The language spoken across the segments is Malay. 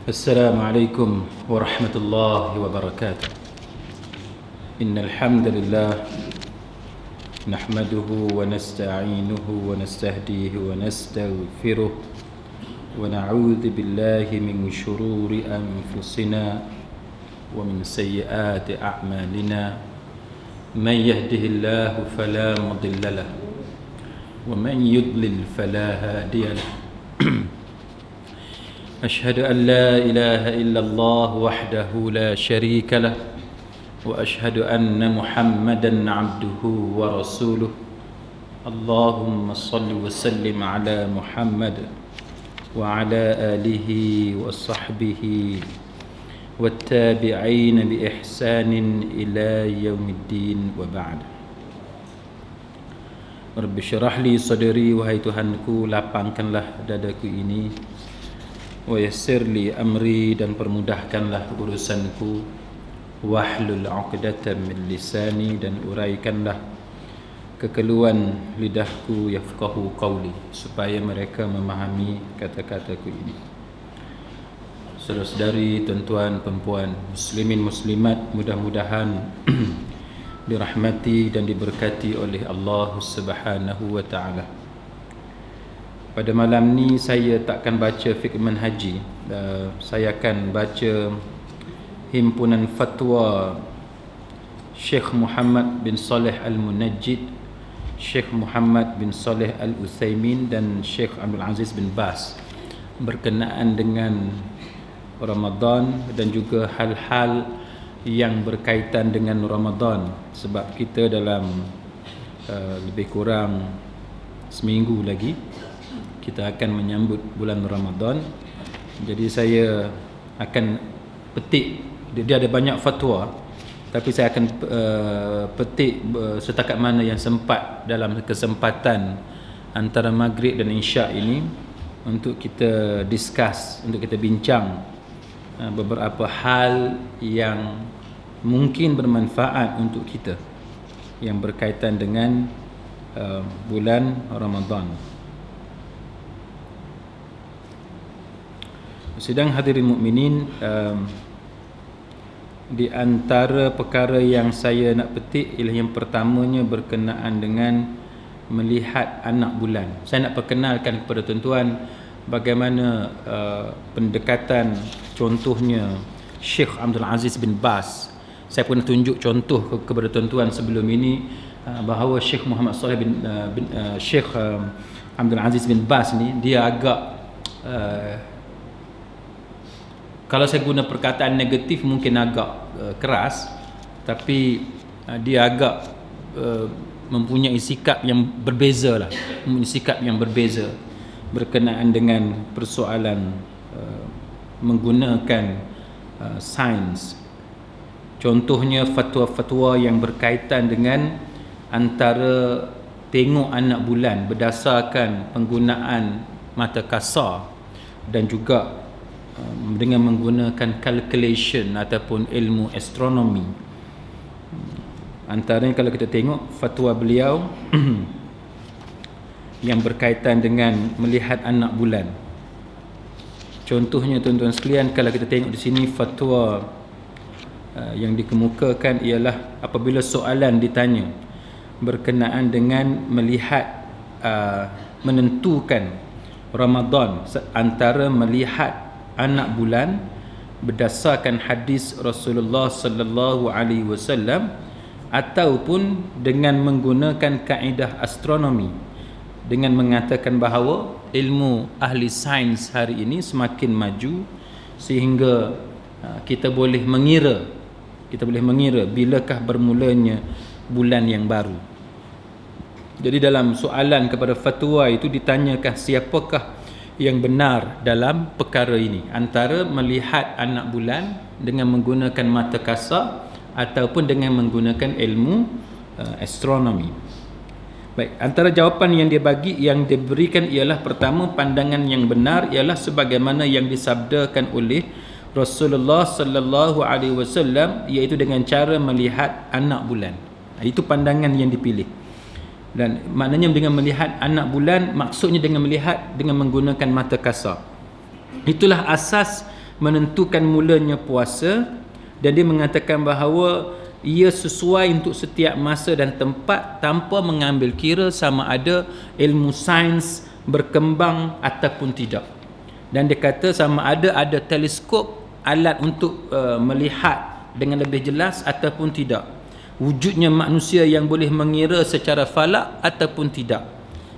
السلام عليكم ورحمة الله وبركاته. إن الحمد لله نحمده ونستعينه ونستهديه ونستغفره ونعوذ بالله من شرور أنفسنا ومن سيئات أعمالنا. من يهده الله فلا مضل له ومن يضلل فلا هادي له. أشهد أن لا إله إلا الله وحده لا شريك له وأشهد أن محمدا عبده ورسوله. اللهم صل وسلم على محمد وعلى آله وصحبه والتابعين بإحسان إلى يوم الدين وبعد. Rabbi syarah li sadri, wahai Tuhanku, lapangkanlah dadaku ini. Wa yassir li amri, dan permudahkanlah urusanku. Wahlul 'uqdatam min lisani, dan uraikanlah kekeluhan lidahku. Yafqahu qawli, supaya mereka memahami kata-kataku ini. Saudara-saudari, tuan-tuan, perempuan, muslimin muslimat, mudah-mudahan dirahmati dan diberkati oleh Allah Subhanahu wa taala. Pada malam ni saya takkan baca fiqh manhaji. Saya akan baca himpunan fatwa Syekh Muhammad bin Saleh Al-Munajjid, Syekh Muhammad bin Saleh Al-Utsaimin dan Syekh Abdul Aziz bin Baz berkenaan dengan Ramadan dan juga hal-hal yang berkaitan dengan Ramadan, sebab kita dalam lebih kurang seminggu lagi kita akan menyambut bulan Ramadan. Jadi saya akan petik, dia ada banyak fatwa, tapi saya akan petik setakat mana yang sempat dalam kesempatan antara maghrib dan isyak ini untuk kita discuss, untuk kita bincang beberapa hal yang mungkin bermanfaat untuk kita yang berkaitan dengan bulan Ramadan. Sidang hadirin mukminin, di antara perkara yang saya nak petik ialah yang pertamanya berkenaan dengan melihat anak bulan. Saya nak perkenalkan kepada tuan-tuan bagaimana pendekatan, contohnya Syekh Abdul Aziz bin Baz. Saya pernah tunjuk contoh kepada tuan-tuan sebelum ini bahawa Syekh Muhammad Saleh bin Syekh Abdul Aziz bin Baz ni, dia agak kalau saya guna perkataan negatif mungkin agak keras, tapi dia agak mempunyai sikap yang berbeza lah, mempunyai sikap yang berbeza berkenaan dengan persoalan menggunakan sains. Contohnya fatwa-fatwa yang berkaitan dengan antara tengok anak bulan berdasarkan penggunaan mata kasar dan juga dengan menggunakan calculation ataupun ilmu astronomi. Antaranya kalau kita tengok fatwa beliau yang berkaitan dengan melihat anak bulan. Contohnya tuan-tuan sekalian, kalau kita tengok di sini fatwa yang dikemukakan ialah apabila soalan ditanya berkenaan dengan melihat menentukan Ramadan antara melihat anak bulan berdasarkan hadis Rasulullah sallallahu alaihi wasallam ataupun dengan menggunakan kaedah astronomi, dengan mengatakan bahawa ilmu ahli sains hari ini semakin maju sehingga kita boleh mengira bilakah bermulanya bulan yang baru. Jadi dalam soalan kepada fatwa itu ditanyakan siapakah yang benar dalam perkara ini, antara melihat anak bulan dengan menggunakan mata kasar ataupun dengan menggunakan ilmu astronomi. Baik, antara jawapan yang dia bagi, yang diberikan ialah pertama, pandangan yang benar ialah sebagaimana yang disabdakan oleh Rasulullah sallallahu alaihi wasallam, iaitu dengan cara melihat anak bulan. Itu pandangan yang dipilih. Dan maknanya dengan melihat anak bulan, maksudnya dengan melihat dengan menggunakan mata kasar. Itulah asas menentukan mulanya puasa, dan dia mengatakan bahawa ia sesuai untuk setiap masa dan tempat tanpa mengambil kira sama ada ilmu sains berkembang ataupun tidak. Dan dia kata sama ada teleskop, alat untuk melihat dengan lebih jelas ataupun tidak. Wujudnya manusia yang boleh mengira secara falak ataupun tidak.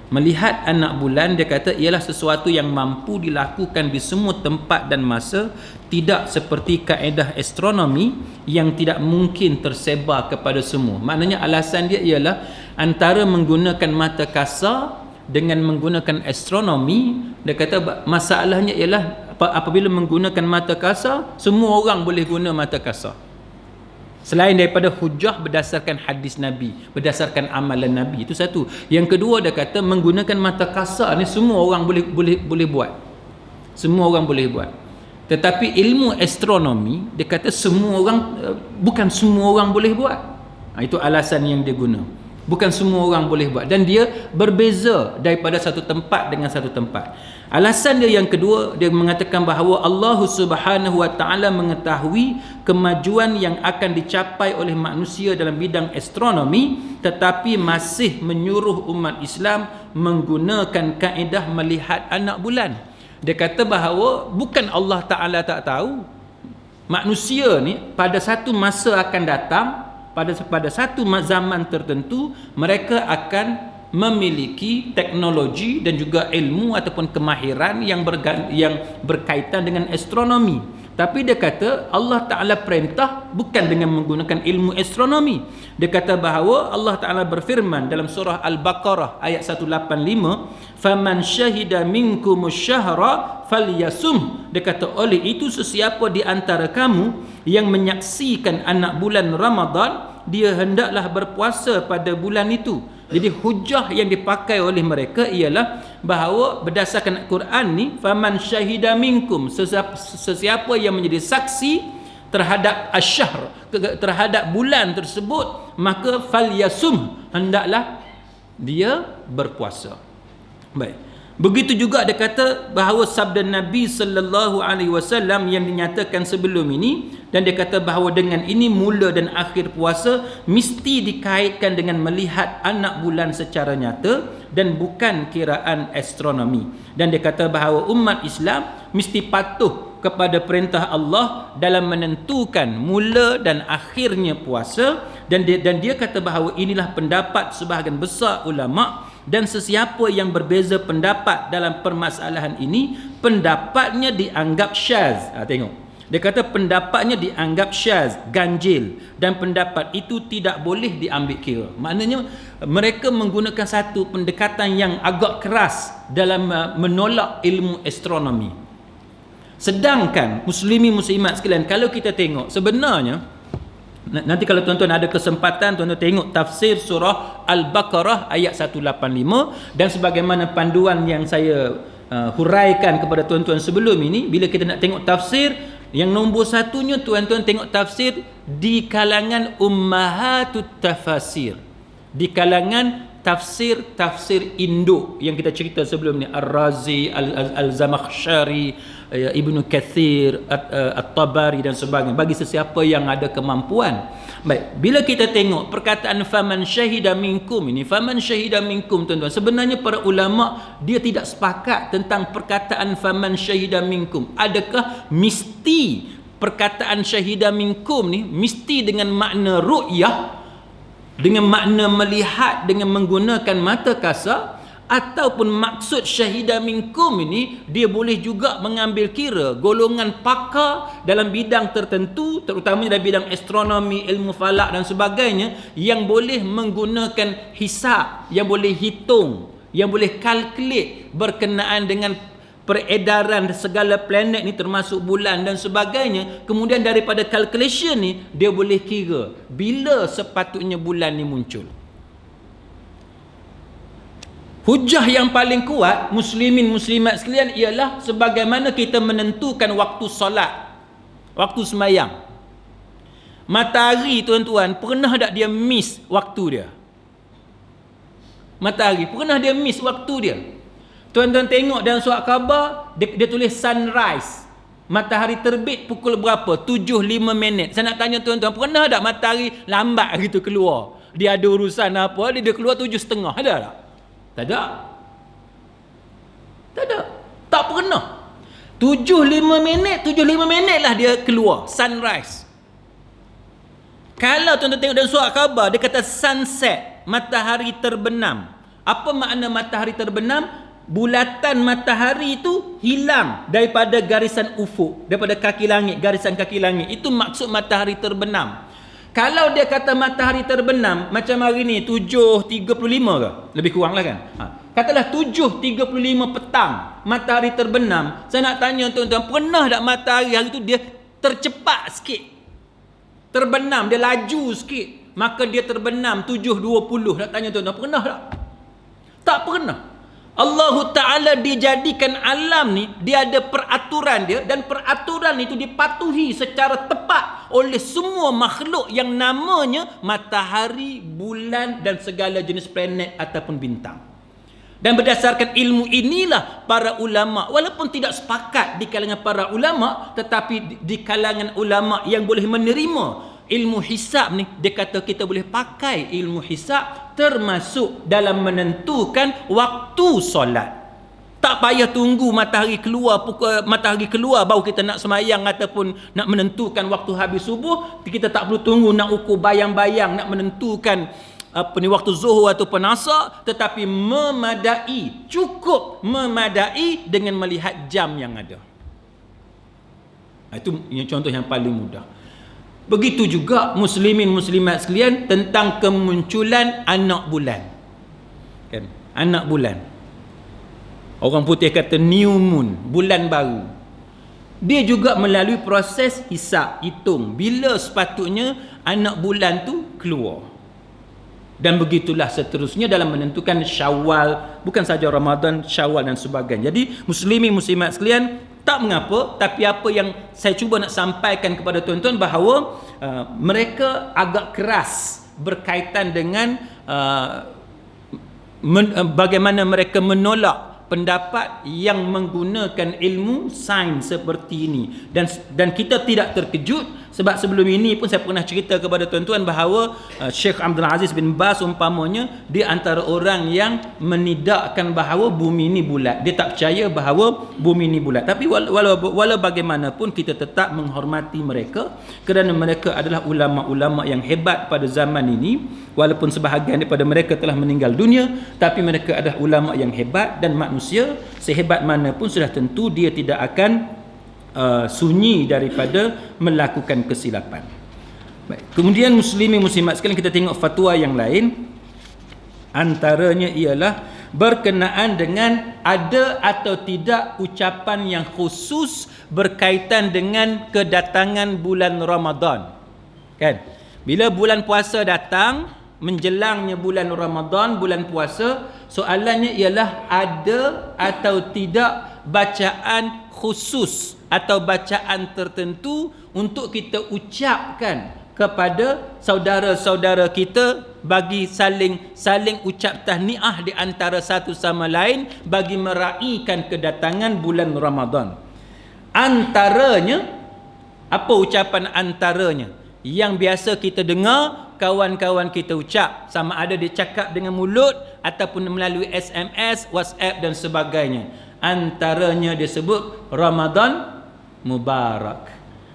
Melihat anak bulan, dia kata, ialah sesuatu yang mampu dilakukan di semua tempat dan masa, tidak seperti kaedah astronomi yang tidak mungkin tersebar kepada semua. Maknanya alasan dia ialah antara menggunakan mata kasar dengan menggunakan astronomi. Dia kata masalahnya ialah apabila menggunakan mata kasar, semua orang boleh guna mata kasar, selain daripada hujah berdasarkan hadis Nabi, berdasarkan amalan Nabi. Itu satu. Yang kedua, dia kata menggunakan mata kasar ni semua orang boleh buat. Semua orang boleh buat. Tetapi ilmu astronomi, dia kata semua orang, bukan semua orang boleh buat. Itu alasan yang dia guna. Bukan semua orang boleh buat, dan dia berbeza daripada satu tempat dengan satu tempat. Alasan dia yang kedua, dia mengatakan bahawa Allah Subhanahu wa taala mengetahui kemajuan yang akan dicapai oleh manusia dalam bidang astronomi, tetapi masih menyuruh umat Islam menggunakan kaedah melihat anak bulan. Dia kata bahawa bukan Allah Taala tak tahu, manusia ni pada satu masa akan datang, pada satu zaman tertentu mereka akan memiliki teknologi dan juga ilmu ataupun kemahiran yang berkaitan dengan astronomi. Tapi dia kata Allah Ta'ala perintah bukan dengan menggunakan ilmu astronomi. Dia kata bahawa Allah Ta'ala berfirman dalam surah Al-Baqarah ayat 185, "Faman syahida minkumus syahra falyasum." Dia kata oleh itu sesiapa di antara kamu yang menyaksikan anak bulan Ramadan, dia hendaklah berpuasa pada bulan itu. Jadi hujah yang dipakai oleh mereka ialah bahawa berdasarkan Al-Quran ni, faman syahida minkum, sesiapa yang menjadi saksi terhadap asyahr, terhadap bulan tersebut, maka falyasum, hendaklah dia berpuasa. Baik. Begitu juga dia kata bahawa sabda Nabi sallallahu alaihi wasallam yang dinyatakan sebelum ini, dan dia kata bahawa dengan ini mula dan akhir puasa mesti dikaitkan dengan melihat anak bulan secara nyata dan bukan kiraan astronomi. Dan dia kata bahawa umat Islam mesti patuh kepada perintah Allah dalam menentukan mula dan akhirnya puasa, dan dia kata bahawa inilah pendapat sebahagian besar ulama, dan sesiapa yang berbeza pendapat dalam permasalahan ini, pendapatnya dianggap syaz. Tengok, dia kata pendapatnya dianggap syaz, ganjil, dan pendapat itu tidak boleh diambil kira. Maknanya mereka menggunakan satu pendekatan yang agak keras dalam menolak ilmu astronomi. Sedangkan muslimin muslimat sekalian, kalau kita tengok sebenarnya, nanti kalau tuan-tuan ada kesempatan, tuan-tuan tengok tafsir surah Al-Baqarah ayat 185, dan sebagaimana panduan yang saya huraikan kepada tuan-tuan sebelum ini, bila kita nak tengok tafsir, yang nombor satunya tuan-tuan tengok tafsir di kalangan ummahatut tafasir, di kalangan tafsir induk yang kita cerita sebelum ni, Ar-Razi, Al-Zamakhsyari, Ibnu Kathir, At-Tabari dan sebagainya, bagi sesiapa yang ada kemampuan. Baik, bila kita tengok perkataan faman syahida minkum ini, faman syahida minkum, tuan-tuan, sebenarnya para ulama dia tidak sepakat tentang perkataan faman syahida minkum. Adakah mesti perkataan syahida minkum ni mesti dengan makna ru'yah, dengan makna melihat dengan menggunakan mata kasar, ataupun maksud syahida minkum ini dia boleh juga mengambil kira golongan pakar dalam bidang tertentu, terutamanya dalam bidang astronomi, ilmu falak dan sebagainya, yang boleh menggunakan hisab, yang boleh hitung, yang boleh kalkulate berkenaan dengan peredaran segala planet ni termasuk bulan dan sebagainya. Kemudian daripada calculation ni dia boleh kira bila sepatutnya bulan ni muncul. Hujah yang paling kuat muslimin muslimat sekalian ialah sebagaimana kita menentukan waktu solat, waktu semayang. Matahari, tuan-tuan, pernah tak dia miss waktu dia? Matahari pernah dia miss waktu dia? Tuan-tuan tengok dalam surat khabar, dia tulis sunrise. matahari terbit pukul berapa? 7:05. Saya nak tanya tuan-tuan, pernah tak matahari lambat gitu keluar? Dia ada urusan apa, dia keluar 7:30. Ada tak? Tak ada. Tak ada. Tak pernah. 7:05 lah dia keluar, sunrise. Kalau tuan-tuan tengok dalam surat khabar, dia kata sunset, matahari terbenam. Apa makna matahari terbenam? Bulatan matahari itu hilang daripada garisan ufuk, daripada kaki langit, garisan kaki langit. Itu maksud matahari terbenam. Kalau dia kata matahari terbenam macam hari ni 7:35 ke? Lebih kurang lah kan? Katalah 7:35 petang matahari terbenam. Saya nak tanya tuan-tuan, pernah tak matahari hari tu dia tercepat sikit, terbenam, dia laju sikit, maka dia terbenam 7:20? Nak tanya tuan-tuan, pernah tak? Tak pernah. Allah Ta'ala dijadikan alam ni, dia ada peraturan dia, dan peraturan itu dipatuhi secara tepat oleh semua makhluk yang namanya matahari, bulan dan segala jenis planet ataupun bintang. Dan berdasarkan ilmu inilah para ulama, walaupun tidak sepakat di kalangan para ulama, tetapi di kalangan ulama yang boleh menerima ilmu hisab ni, dia kata kita boleh pakai ilmu hisab termasuk dalam menentukan waktu solat. Tak payah tunggu matahari keluar, matahari keluar baru kita nak semayang ataupun nak menentukan waktu habis subuh. Kita tak perlu tunggu nak ukur bayang-bayang, nak menentukan waktu zuhur ataupun asar, tetapi memadai, cukup memadai dengan melihat jam yang ada. Itu contoh yang paling mudah. Begitu juga muslimin muslimat sekalian tentang kemunculan anak bulan. Kan? Anak bulan. Orang putih kata new moon, bulan baru. Dia juga melalui proses hisab, hitung bila sepatutnya anak bulan tu keluar. Dan begitulah seterusnya dalam menentukan Syawal, bukan saja Ramadan, Syawal dan sebagainya. Jadi muslimin muslimat sekalian, tak mengapa, tapi apa yang saya cuba nak sampaikan kepada tuan-tuan bahawa mereka agak keras berkaitan dengan bagaimana mereka menolak pendapat yang menggunakan ilmu sains seperti ini, dan kita tidak terkejut sebab sebelum ini pun saya pernah cerita kepada tuan-tuan bahawa Syekh Abdul Aziz bin Baz umpamanya, dia antara orang yang menidakkan bahawa bumi ini bulat. Dia tak percaya bahawa bumi ini bulat. Tapi walau bagaimanapun kita tetap menghormati mereka kerana mereka adalah ulama-ulama yang hebat pada zaman ini. Walaupun sebahagian daripada mereka telah meninggal dunia, tapi mereka adalah ulama yang hebat, dan manusia sehebat mana pun sudah tentu dia tidak akan sunyi daripada melakukan kesilapan. Baik. Kemudian muslimin muslimat sekalian, kita tengok fatwa yang lain. Antaranya ialah berkenaan dengan ada atau tidak ucapan yang khusus berkaitan dengan kedatangan bulan Ramadan. Kan? Bila bulan puasa datang, menjelangnya bulan Ramadan, bulan puasa, soalannya ialah ada atau tidak bacaan khusus atau bacaan tertentu untuk kita ucapkan kepada saudara-saudara kita, bagi saling ucap tahniah di antara satu sama lain bagi meraihkan kedatangan bulan Ramadan. Antaranya, apa ucapan antaranya yang biasa kita dengar kawan-kawan kita ucap, sama ada dia cakap dengan mulut ataupun melalui SMS, WhatsApp dan sebagainya. Antaranya disebut Ramadan Mubarak,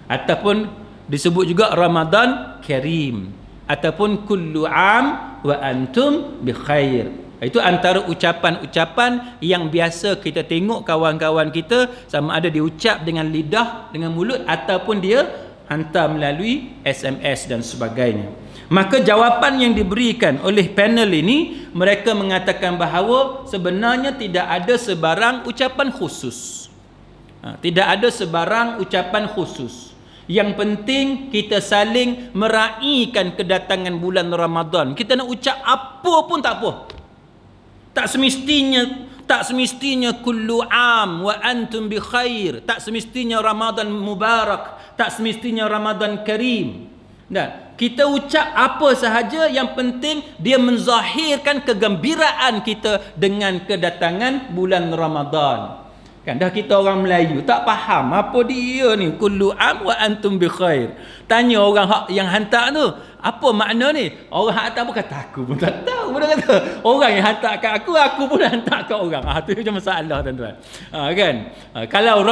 ataupun disebut juga Ramadan Karim, ataupun kullu am wa antum bi khair. Itu antara ucapan-ucapan yang biasa kita tengok kawan-kawan kita, sama ada dia ucap dengan lidah, dengan mulut, ataupun dia hantar melalui SMS dan sebagainya. Maka jawapan yang diberikan oleh panel ini, mereka mengatakan bahawa sebenarnya tidak ada sebarang ucapan khusus. Tidak ada sebarang ucapan khusus. Yang penting kita saling meraihkan kedatangan bulan Ramadan. Kita nak ucap apa pun tak apa. Tak semestinya kullu am wa antum bi khair. Tak semestinya Ramadan Mubarak. Tak semestinya Ramadan Karim. Dan kita ucap apa sahaja, yang penting dia menzahirkan kegembiraan kita dengan kedatangan bulan Ramadan. Kan dah kita orang Melayu tak faham apa dia ni kullu am wa antum bi khair. Tanya orang hak yang hantar tu, apa makna ni? Orang hak hantar pun kata aku pun tak tahu. Dia kata orang yang hantar kat aku pun hantar kat orang. Tu macam masalah tuan-tuan. Kan? Kalau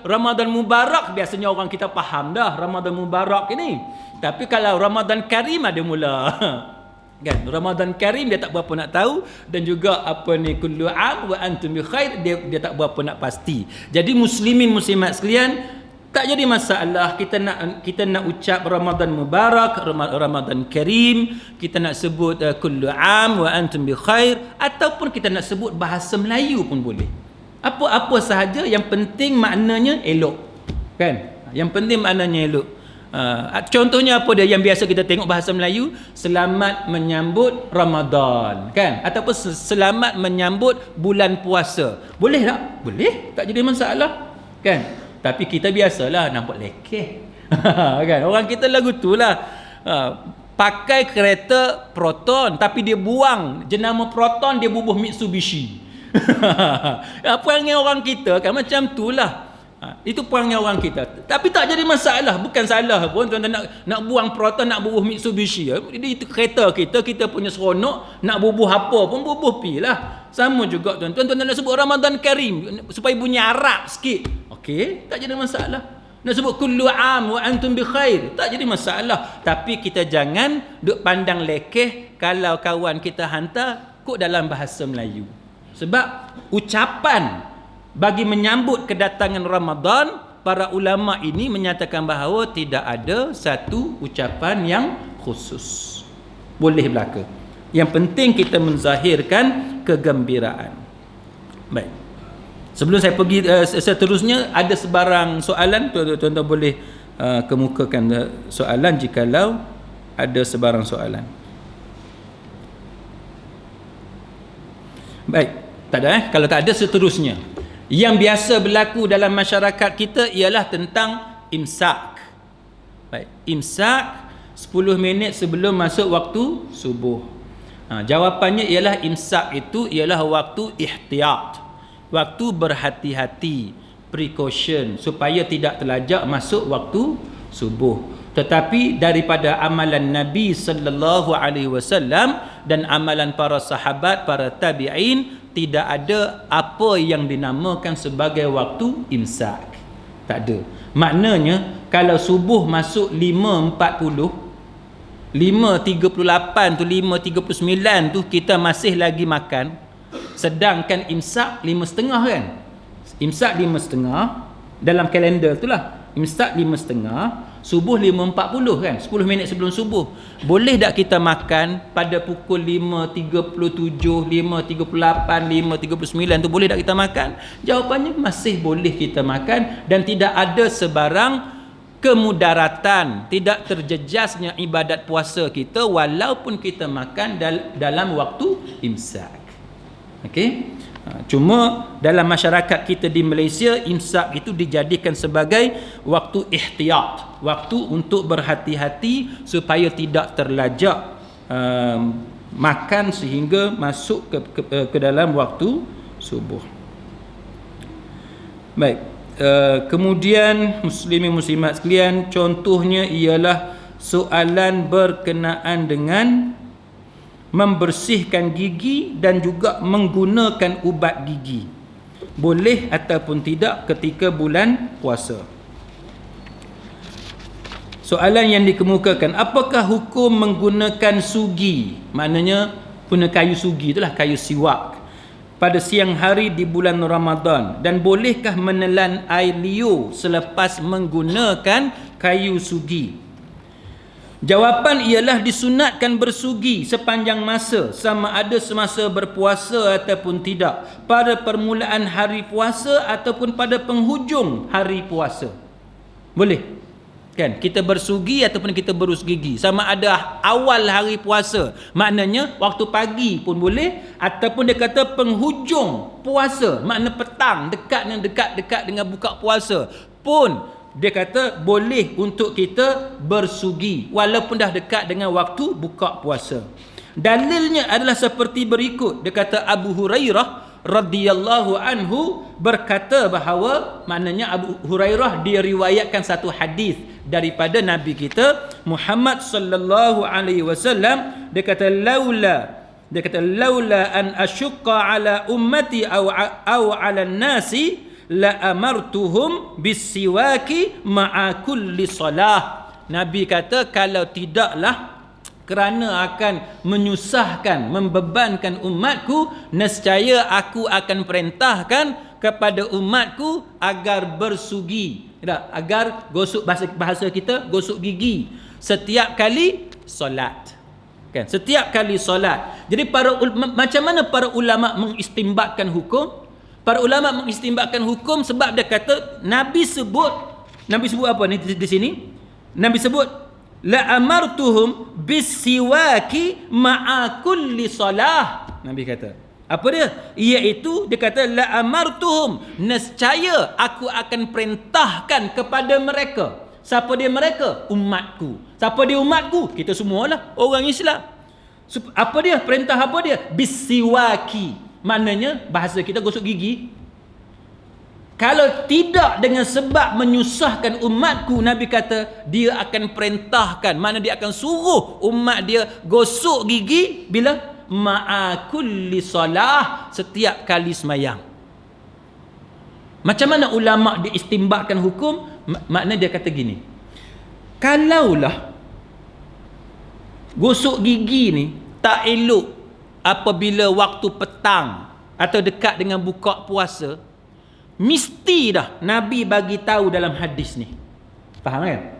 Ramadan Mubarak biasanya orang kita faham dah Ramadan Mubarak ini. Tapi kalau Ramadan Karim ada mula. Kan Ramadan Karim dia tak berapa nak tahu, dan juga apa ni kullu am wa antum bi khair dia tak berapa nak pasti. Jadi muslimin muslimat sekalian, tak jadi masalah kita nak ucap Ramadan Mubarak, Ramadan Karim, kita nak sebut kullu am wa antum bi khair, ataupun kita nak sebut bahasa Melayu pun boleh. Apa-apa sahaja yang penting maknanya elok. Kan? Yang penting maknanya elok. Contohnya apa dia yang biasa kita tengok bahasa Melayu, selamat menyambut Ramadan, kan? Ataupun selamat menyambut bulan puasa. Boleh tak? Boleh, tak jadi masalah, kan? Tapi kita biasalah nampak lekeh. Kan? Orang kita lagu tu lah. Pakai kereta Proton tapi dia buang jenama Proton, dia bubuh Mitsubishi. Apa yang orang kita kan macam tu lah. Itu perangai orang kita. Tapi tak jadi masalah, bukan salah pun tuan-tuan nak buang Proton, nak bubuh Mitsubishi. Itu kereta kita punya seronok, nak bubuh apa pun bubuh pi lah. Sama juga tuan-tuan nak sebut Ramadan Karim supaya bunyi Arab sikit. Okey, tak jadi masalah. Nak sebut kullu am wa antum bi khair, tak jadi masalah. Tapi kita jangan duk pandang lekeh kalau kawan kita hantar kok dalam bahasa Melayu. Sebab ucapan bagi menyambut kedatangan Ramadan, para ulama ini menyatakan bahawa tidak ada satu ucapan yang khusus. Boleh belaka. Yang penting kita menzahirkan kegembiraan. Baik. Sebelum saya pergi seterusnya, ada sebarang soalan, tuan-tuan boleh kemukakan soalan jikalau ada sebarang soalan. Baik, tak ada Kalau tak ada, seterusnya. Yang biasa berlaku dalam masyarakat kita ialah tentang imsak. Baik, imsak 10 minit sebelum masuk waktu subuh. Jawapannya ialah imsak itu ialah waktu ihtiyat, waktu berhati-hati, precaution, supaya tidak terlajak masuk waktu subuh. Tetapi daripada amalan Nabi sallallahu alaihi wasallam dan amalan para sahabat, para tabi'in, tidak ada apa yang dinamakan sebagai waktu imsak. Tak ada. Maknanya kalau subuh masuk 5.40, 5.38 tu 5.39 tu kita masih lagi makan, sedangkan imsak 5.30 kan. Imsak 5.30 dalam kalender tu lah. Imsak 5.30, subuh 5.40 kan, 10 minit sebelum subuh. Boleh tak kita makan pada pukul 5.37, 5.38, 5.39 tu, boleh tak kita makan? Jawapannya masih boleh kita makan, dan tidak ada sebarang kemudaratan, tidak terjejasnya ibadat puasa kita walaupun kita makan dalam waktu imsak. Okey? Cuma dalam masyarakat kita di Malaysia, imsak itu dijadikan sebagai waktu ihtiyat, waktu untuk berhati-hati supaya tidak terlajak makan sehingga masuk ke dalam waktu subuh. Baik, kemudian muslimin muslimat sekalian, contohnya ialah soalan berkenaan dengan membersihkan gigi dan juga menggunakan ubat gigi. Boleh ataupun tidak ketika bulan puasa. Soalan yang dikemukakan, apakah hukum menggunakan sugi? Maknanya guna kayu sugi, itulah kayu siwak, pada siang hari di bulan Ramadan, dan bolehkah menelan air liur selepas menggunakan kayu sugi? Jawapan ialah disunatkan bersugi sepanjang masa, sama ada semasa berpuasa ataupun tidak, pada permulaan hari puasa ataupun pada penghujung hari puasa. Boleh kan kita bersugi ataupun kita berus gigi, sama ada awal hari puasa, maknanya waktu pagi pun boleh, ataupun dia kata penghujung puasa, makna petang, dekat dengan buka puasa pun dia kata boleh untuk kita bersugi walaupun dah dekat dengan waktu buka puasa. Dalilnya adalah seperti berikut. Dia kata Abu Hurairah daripada daripada Nabi kita Muhammad sallallahu alaihi wasallam. Dia kata laula an asyqa ala ummati au ala nasi la amartuhum bisiwaki ma'a kulli salah. Nabi kata kalau tidaklah kerana akan menyusahkan, membebankan umatku, nescaya aku akan perintahkan kepada umatku agar bersugi, agar gosok, bahasa kita gosok gigi setiap kali solat. Kan? Setiap kali solat. Jadi macam mana para ulama mengistimbatkan hukum? Para ulama mengistimbatkan hukum sebab dia kata Nabi sebut apa ni di sini? Nabi sebut la amartuhum bisiwaki ma'a kulli salah. Nabi kata apa dia? Iaitu dia kata la amartuhum, nescaya aku akan perintahkan kepada mereka. Siapa dia mereka? Umatku. Siapa dia umatku? Kita semualah orang Islam. Apa dia? Perintah apa dia? Bisiwaki. Maknanya bahasa kita gosok gigi. Kalau tidak dengan sebab menyusahkan umatku, Nabi kata dia akan perintahkan, mana dia akan suruh umat dia gosok gigi bila ma'a kulli salah, setiap kali semayang. Macam mana ulama diistimbatkan hukum? Makna dia kata gini, kalaulah gosok gigi ni tak elok apabila waktu petang atau dekat dengan buka puasa, mesti dah Nabi bagi tahu dalam hadis ni. Faham kan?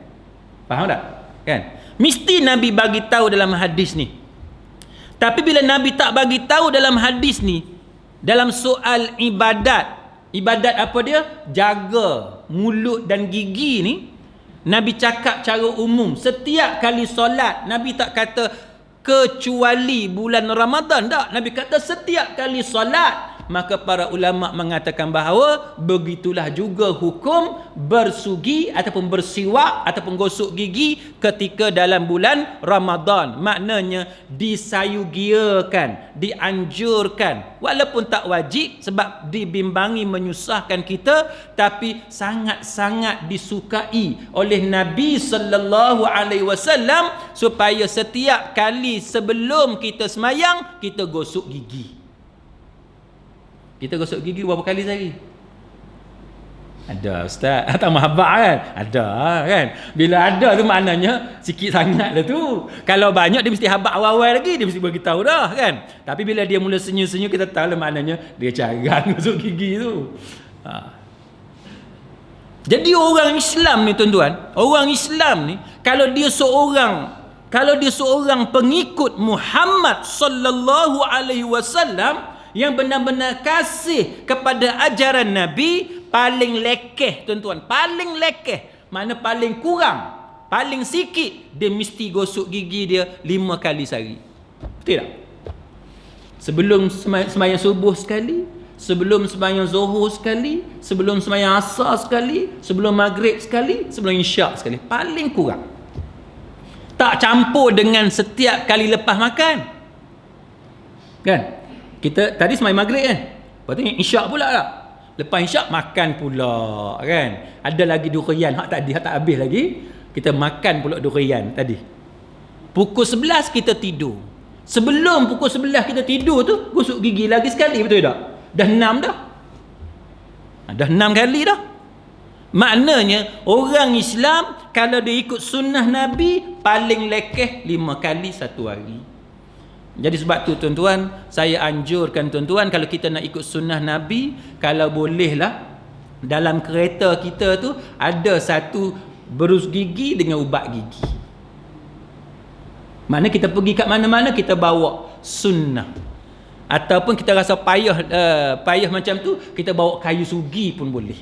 Faham tak? Kan? Mesti Nabi bagi tahu dalam hadis ni. Tapi bila Nabi tak bagi tahu dalam hadis ni, dalam soal ibadat apa dia? Jaga mulut dan gigi ni, Nabi cakap cara umum. Setiap kali solat, Nabi tak kata kecuali bulan Ramadan, tak. Nabi kata setiap kali solat. Maka para ulama mengatakan bahawa begitulah juga hukum bersugi ataupun bersiwak ataupun gosok gigi ketika dalam bulan Ramadan. Maknanya disayugiakan, dianjurkan, walaupun tak wajib sebab dibimbangi menyusahkan kita, tapi sangat-sangat disukai oleh Nabi sallallahu alaihi wasallam supaya setiap kali sebelum kita semayang kita gosok gigi. Kita gosok gigi berapa kali sehari? Ada ustaz. Tak mahabak kan? Ada kan? Bila ada tu maknanya sikit sangat lah tu. Kalau banyak dia mesti habak awal-awal lagi, dia mesti beritahu dah kan. Tapi bila dia mula senyum-senyum, kita tahu lah maknanya dia carang gosok gigi tu. Jadi orang Islam ni tuan-tuan, orang Islam ni kalau dia seorang pengikut Muhammad sallallahu alaihi wasallam yang benar-benar kasih kepada ajaran Nabi, paling lekeh tuan-tuan, paling lekeh, mana paling kurang, paling sikit, dia mesti gosok gigi dia 5 kali sehari. Betul tak? Sebelum sembahyang subuh sekali, sebelum sembahyang zuhur sekali, sebelum sembahyang asar sekali, sebelum maghrib sekali, sebelum isyak sekali, paling kurang. Tak campur dengan setiap kali lepas makan. Kan? Kita tadi sembahyang maghrib kan? Lepas tu isyak pula tak? Lepas isyak makan pula kan? Ada lagi durian hak tak habis lagi. Kita makan pula durian tadi. Pukul 11 kita tidur. Sebelum pukul 11 kita tidur tu, gosok gigi lagi sekali, betul tak? Dah 6 dah. Dah 6 kali dah. Maknanya orang Islam kalau dia ikut sunnah Nabi, paling lekeh 5 kali satu hari. Jadi sebab tu tuan-tuan, saya anjurkan tuan-tuan kalau kita nak ikut sunnah Nabi, kalau bolehlah dalam kereta kita tu ada satu berus gigi dengan ubat gigi. Mana kita pergi kat mana-mana kita bawa sunnah. Ataupun kita rasa payah macam tu, kita bawa kayu sugi pun boleh.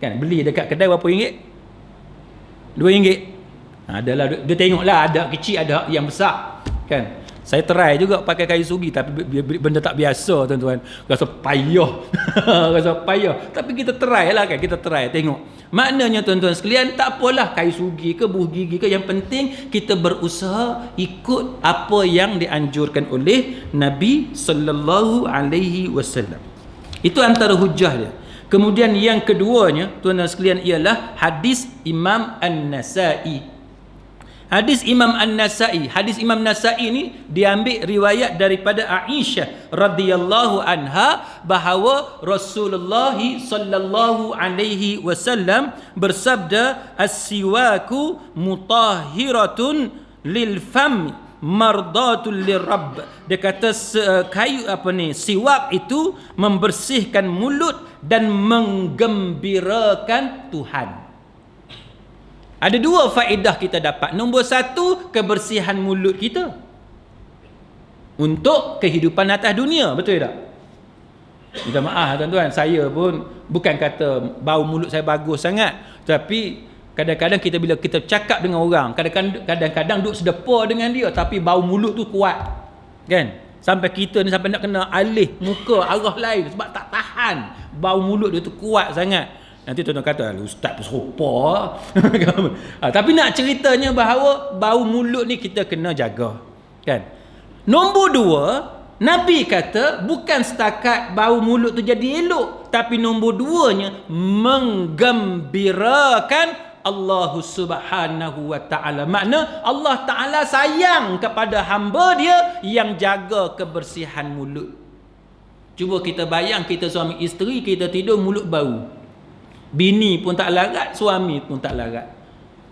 Kan beli dekat kedai berapa ringgit? RM2. Adalah dia tengoklah, ada kecil ada yang besar. Kan? Saya try juga pakai kayu sugi, tapi benda tak biasa tuan-tuan. Rasa payah. Rasa payah. Tapi kita try lah kan. Kita try tengok. Maknanya tuan-tuan sekalian, tak apalah kayu sugi ke buah gigi ke. Yang penting kita berusaha ikut apa yang dianjurkan oleh Nabi sallallahu alaihi wasallam. Itu antara hujah dia. Kemudian yang keduanya, tuan-tuan sekalian, ialah hadis Imam An-Nasai. Hadis Imam An-Nasai. Hadis Imam Nasai ni diambil riwayat daripada Aisyah radhiyallahu anha bahawa Rasulullah sallallahu alaihi wasallam bersabda, "As-siwaku mutahhiratun lil fam mardatul lirabb." Dia kata siwak itu membersihkan mulut dan menggembirakan Tuhan. Ada dua faedah kita dapat. Nombor satu, kebersihan mulut kita untuk kehidupan atas dunia. Betul tak? Minta maaf tuan-tuan, saya pun bukan kata bau mulut saya bagus sangat, tapi kadang-kadang kita bila kita cakap dengan orang, kadang-kadang duk sedepa dengan dia, tapi bau mulut tu kuat, kan? Sampai kita ni sampai nak kena alih muka arah lain sebab tak tahan, bau mulut dia tu kuat sangat. Nanti tuan-tuan kata, ustaz tu serupa. Tapi nak ceritanya bahawa bau mulut ni kita kena jaga, kan? Nombor dua, Nabi kata bukan setakat bau mulut tu jadi elok, tapi nombor duanya menggembirakan Allah Subhanahu wa ta'ala. Makna Allah Ta'ala sayang kepada hamba dia yang jaga kebersihan mulut. Cuba kita bayang, kita suami isteri, kita tidur mulut bau. Bini pun tak larat, suami pun tak larat.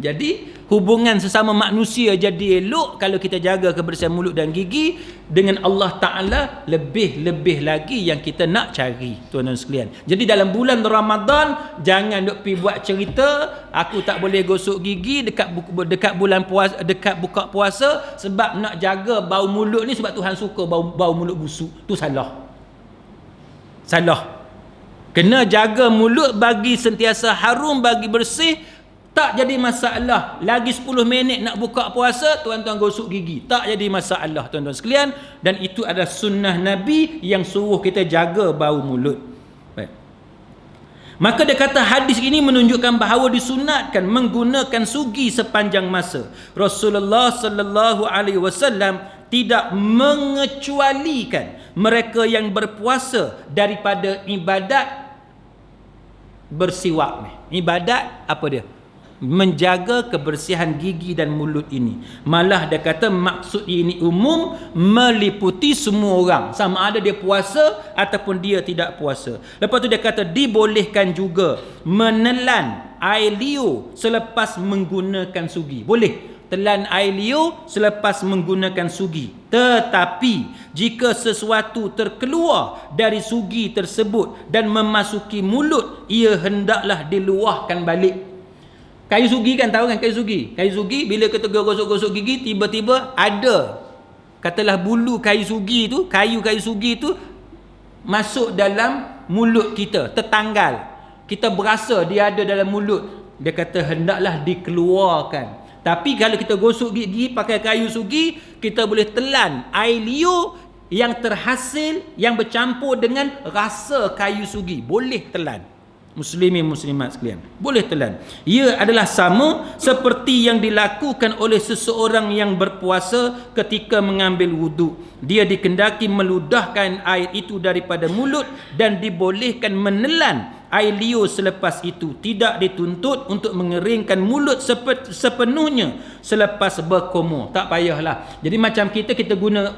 Jadi hubungan sesama manusia jadi elok kalau kita jaga kebersihan mulut dan gigi. Dengan Allah Ta'ala lebih-lebih lagi yang kita nak cari, tuan-tuan sekalian. Jadi dalam bulan Ramadan, jangan duk pergi buat cerita aku tak boleh gosok gigi dekat bulan puasa, dekat buka puasa sebab nak jaga bau mulut ni, sebab Tuhan suka bau mulut busuk. Tu salah. Kena jaga mulut bagi sentiasa harum, bagi bersih. Tak jadi masalah. Lagi 10 minit nak buka puasa, tuan-tuan gosok gigi. Tak jadi masalah, tuan-tuan sekalian. Dan itu adalah sunnah Nabi yang suruh kita jaga bau mulut. Baik. Maka dia kata hadis ini menunjukkan bahawa disunatkan menggunakan sugi sepanjang masa. Rasulullah sallallahu alaihi wasallam tidak mengecualikan mereka yang berpuasa daripada ibadat bersiwak ni. Ibadat apa dia? Menjaga kebersihan gigi dan mulut ini. Malah dia kata maksud ini umum, meliputi semua orang, sama ada dia puasa ataupun dia tidak puasa. Lepas tu dia kata dibolehkan juga menelan air liur selepas menggunakan sugi. Boleh telan air liur selepas menggunakan sugi. Tetapi jika sesuatu terkeluar dari sugi tersebut dan memasuki mulut, ia hendaklah diluahkan balik. Kayu sugi kan, tahu kan kayu sugi? Kayu sugi bila kita gosok-gosok gigi, tiba-tiba ada, katalah bulu kayu sugi tu, kayu-kayu sugi tu masuk dalam mulut kita, tertanggal. Kita berasa dia ada dalam mulut. Dia kata hendaklah dikeluarkan. Tapi kalau kita gosok gigi pakai kayu sugi, kita boleh telan air liur yang terhasil, yang bercampur dengan rasa kayu sugi. Boleh telan. Muslimin muslimat sekalian, boleh telan. Ia adalah sama seperti yang dilakukan oleh seseorang yang berpuasa ketika mengambil wuduk. Dia dikendaki meludahkan air itu daripada mulut dan dibolehkan menelan air liur selepas itu. Tidak dituntut untuk mengeringkan mulut sepenuhnya selepas berkumur. Tak payahlah. Jadi macam kita guna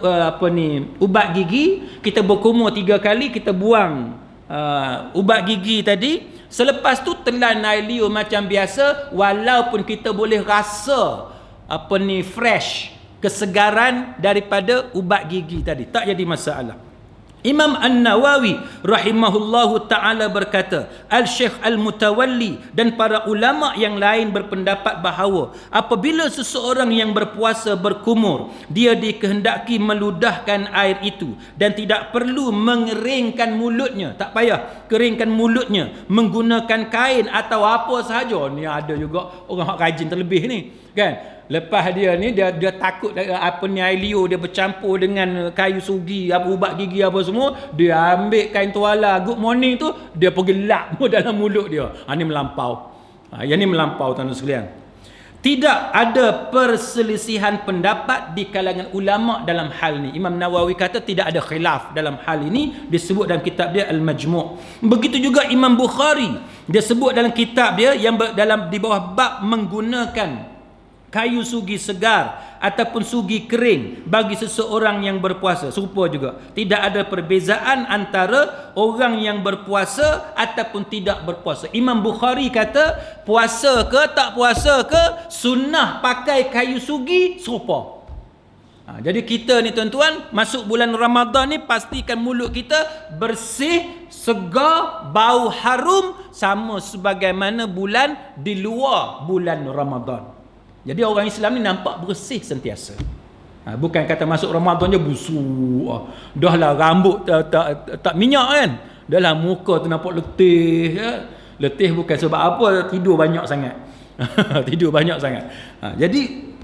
ubat gigi, kita berkumur 3 kali, kita buang ubat gigi tadi. Selepas tu telan air liur macam biasa, walaupun kita boleh rasa fresh, kesegaran daripada ubat gigi tadi, tak jadi masalah. Imam An-Nawawi rahimahullahu ta'ala berkata, Al-Syekh Al-Mutawalli dan para ulama yang lain berpendapat bahawa apabila seseorang yang berpuasa berkumur, dia dikehendaki meludahkan air itu dan tidak perlu mengeringkan mulutnya. Tak payah keringkan mulutnya menggunakan kain atau apa sahaja. Ni ada juga orang rajin terlebih ni, kan? Lepas dia ni dia takut air liur dia bercampur dengan kayu sugi, ubat gigi apa semua, dia ambil kain tuala good morning tu, dia pergi lap dalam mulut dia. Ini melampau. Yang ni melampau, tuan-tuan sekalian. Tidak ada perselisihan pendapat di kalangan ulama dalam hal ini. Imam Nawawi kata tidak ada khilaf dalam hal ini, disebut dalam kitab dia Al-Majmu'. Begitu juga Imam Bukhari, dia sebut dalam kitab dia yang di bawah bab menggunakan kayu sugi segar ataupun sugi kering bagi seseorang yang berpuasa. Serupa juga, tidak ada perbezaan antara orang yang berpuasa ataupun tidak berpuasa. Imam Bukhari kata puasa ke tak puasa ke, sunnah pakai kayu sugi serupa. Jadi kita ni tuan-tuan, masuk bulan Ramadan ni pastikan mulut kita bersih, segar, bau harum sama sebagaimana bulan di luar bulan Ramadan. Jadi orang Islam ni nampak bersih sentiasa. Bukan kata masuk Ramadan je busuk. Dah lah rambut tak minyak kan. Dah lah muka tu nampak letih. Letih bukan sebab apa, tidur banyak sangat. Tidur banyak sangat. Jadi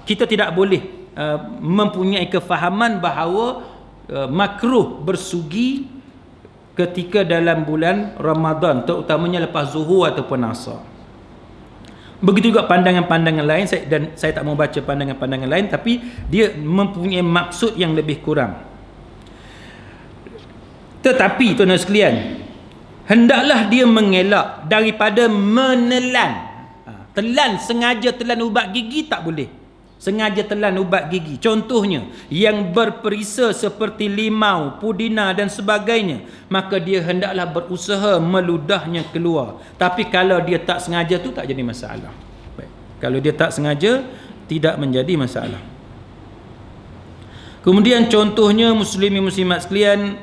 kita tidak boleh mempunyai kefahaman bahawa makruh bersugi ketika dalam bulan Ramadan, terutamanya lepas zuhur ataupun asar. Begitu juga pandangan-pandangan lain, saya tak mau baca pandangan-pandangan lain, tapi dia mempunyai maksud yang lebih kurang. Tetapi tuan-tuan sekalian, hendaklah dia mengelak daripada menelan. Sengaja telan ubat gigi tak boleh. Sengaja telan ubat gigi, contohnya yang berperisa seperti limau, pudina dan sebagainya, maka dia hendaklah berusaha meludahnya keluar. Tapi kalau dia tak sengaja tu tak jadi masalah. Baik. Kalau dia tak sengaja tidak menjadi masalah. Kemudian contohnya muslimin muslimat sekalian,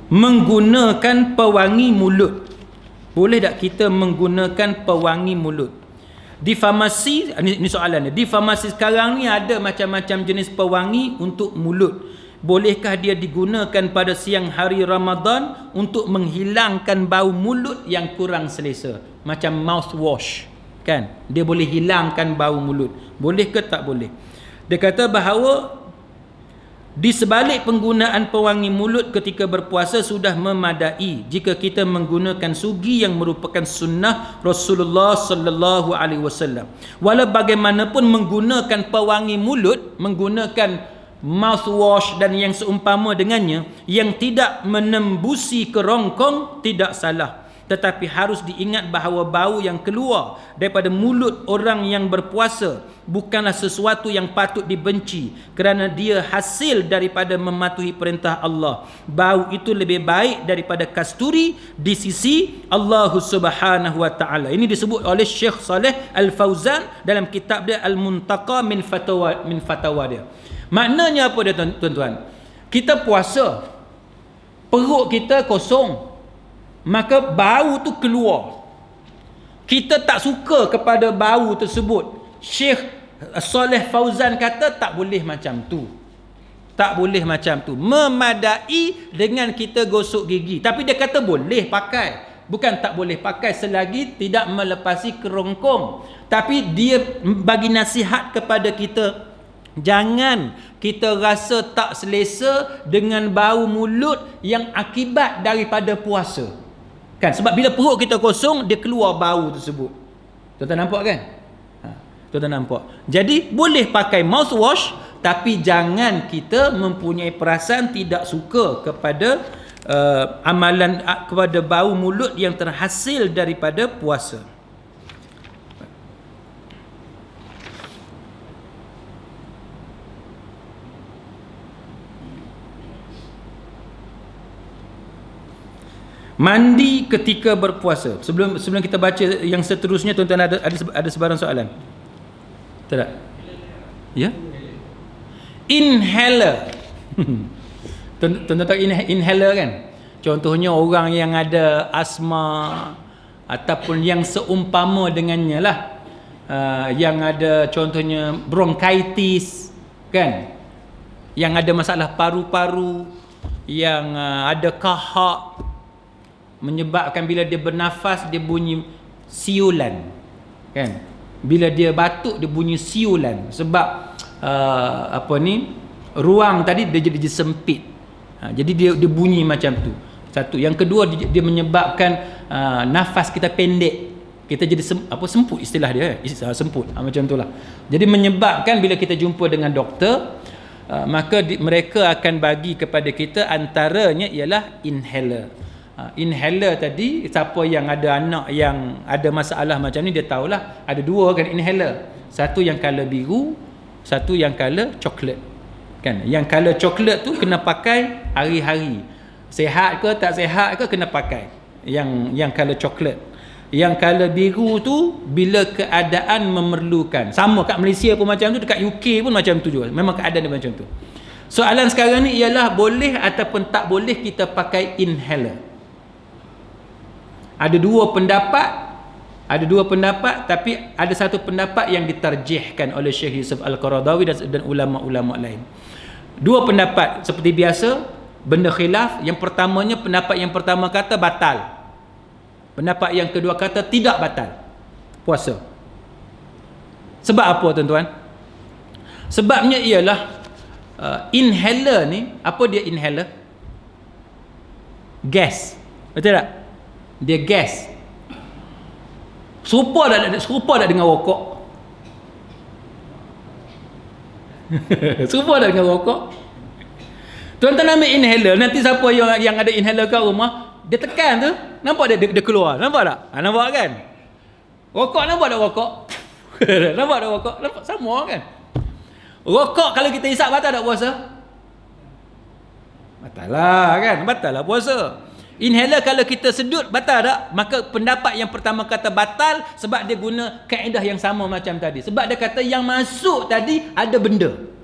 menggunakan pewangi mulut. Boleh tak kita menggunakan pewangi mulut? Di farmasi, ini soalannya, di farmasi sekarang ni ada macam-macam jenis pewangi untuk mulut. Bolehkah dia digunakan pada siang hari Ramadan untuk menghilangkan bau mulut yang kurang selesa? Macam mouthwash, kan? Dia boleh hilangkan bau mulut. Boleh ke tak boleh? Dia kata bahawa di sebalik penggunaan pewangi mulut ketika berpuasa sudah memadai jika kita menggunakan sugi yang merupakan sunnah Rasulullah sallallahu alaihi wasallam. Walau bagaimanapun menggunakan pewangi mulut, menggunakan mouthwash dan yang seumpama dengannya yang tidak menembusi kerongkong tidak salah. Tetapi harus diingat bahawa bau yang keluar daripada mulut orang yang berpuasa bukanlah sesuatu yang patut dibenci kerana dia hasil daripada mematuhi perintah Allah. Bau itu lebih baik daripada kasturi di sisi Allah Subhanahu wa taala. Ini disebut oleh Syekh Saleh Al-Fauzan dalam kitab dia Al-Muntaqa min Fatawa dia. Maknanya apa dia tuan-tuan? Kita puasa, perut kita kosong, maka bau tu keluar. Kita tak suka kepada bau tersebut. Syekh Saleh Fauzan kata tak boleh macam tu. Tak boleh macam tu. Memadai dengan kita gosok gigi. Tapi dia kata boleh pakai. Bukan tak boleh pakai selagi tidak melepasi kerongkong. Tapi dia bagi nasihat kepada kita, jangan kita rasa tak selesa dengan bau mulut yang akibat daripada puasa. Kan? Sebab bila perut kita kosong, dia keluar bau tersebut. Tuan-tuan nampak kan? Tuan-tuan nampak. Jadi boleh pakai mouthwash, tapi jangan kita mempunyai perasaan tidak suka kepada amalan, kepada bau mulut yang terhasil daripada puasa. Mandi ketika berpuasa. Sebelum kita baca yang seterusnya, tuan-tuan ada sebarang soalan? Tak? Ya? Inhaler. Tuan-tuan tahu inhaler kan? Contohnya orang yang ada asma ataupun yang seumpama dengannya lah. Yang ada contohnya bronkitis, kan? Yang ada masalah paru-paru, yang ada kahak, menyebabkan bila dia bernafas dia bunyi siulan, kan? Bila dia batuk dia bunyi siulan sebab ruang tadi dia jadi sempit. Jadi dia bunyi macam tu. Satu. Yang kedua, dia menyebabkan nafas kita pendek, kita jadi semput istilah dia, semput, macam itulah. Jadi menyebabkan bila kita jumpa dengan doktor, maka mereka akan bagi kepada kita antaranya ialah inhaler. Inhaler tadi, siapa yang ada anak yang ada masalah macam ni dia tahulah ada dua kan inhaler. Satu yang color biru, satu yang color coklat. Kan? Yang color coklat tu kena pakai hari-hari. Sehat ke tak sehat ke kena pakai. Yang color coklat. Yang color biru tu bila keadaan memerlukan. Sama kat Malaysia pun macam tu, dekat UK pun macam tu juga. Memang keadaan dia macam tu. Soalan sekarang ni ialah boleh ataupun tak boleh kita pakai inhaler. Ada dua pendapat, tapi ada satu pendapat yang ditarjihkan oleh Syekh Yusuf Al-Qaradawi dan ulama-ulama lain. Dua pendapat seperti biasa, benda khilaf. Yang pertamanya, pendapat yang pertama kata batal. Pendapat yang kedua kata tidak batal puasa. Sebab apa tuan-tuan? Sebabnya ialah inhaler ni, apa dia inhaler? Gas. Betul tak? Dia gas. Serupa tak dengan rokok? Serupa tak dengan rokok? Tuan-tuan ambil inhaler, nanti siapa yang ada inhaler kat rumah, dia tekan tu, nampak dia keluar, nampak tak? Nampak kan? Rokok, nampak tak rokok? Nampak tak rokok? Nampak sama kan? Rokok kalau kita hisap batal tak puasa? Batal lah kan? Batal lah puasa. Inhaler kalau kita sedut batal tak? Maka pendapat yang pertama kata batal sebab dia guna kaedah yang sama macam tadi. Sebab dia kata yang masuk tadi ada benda.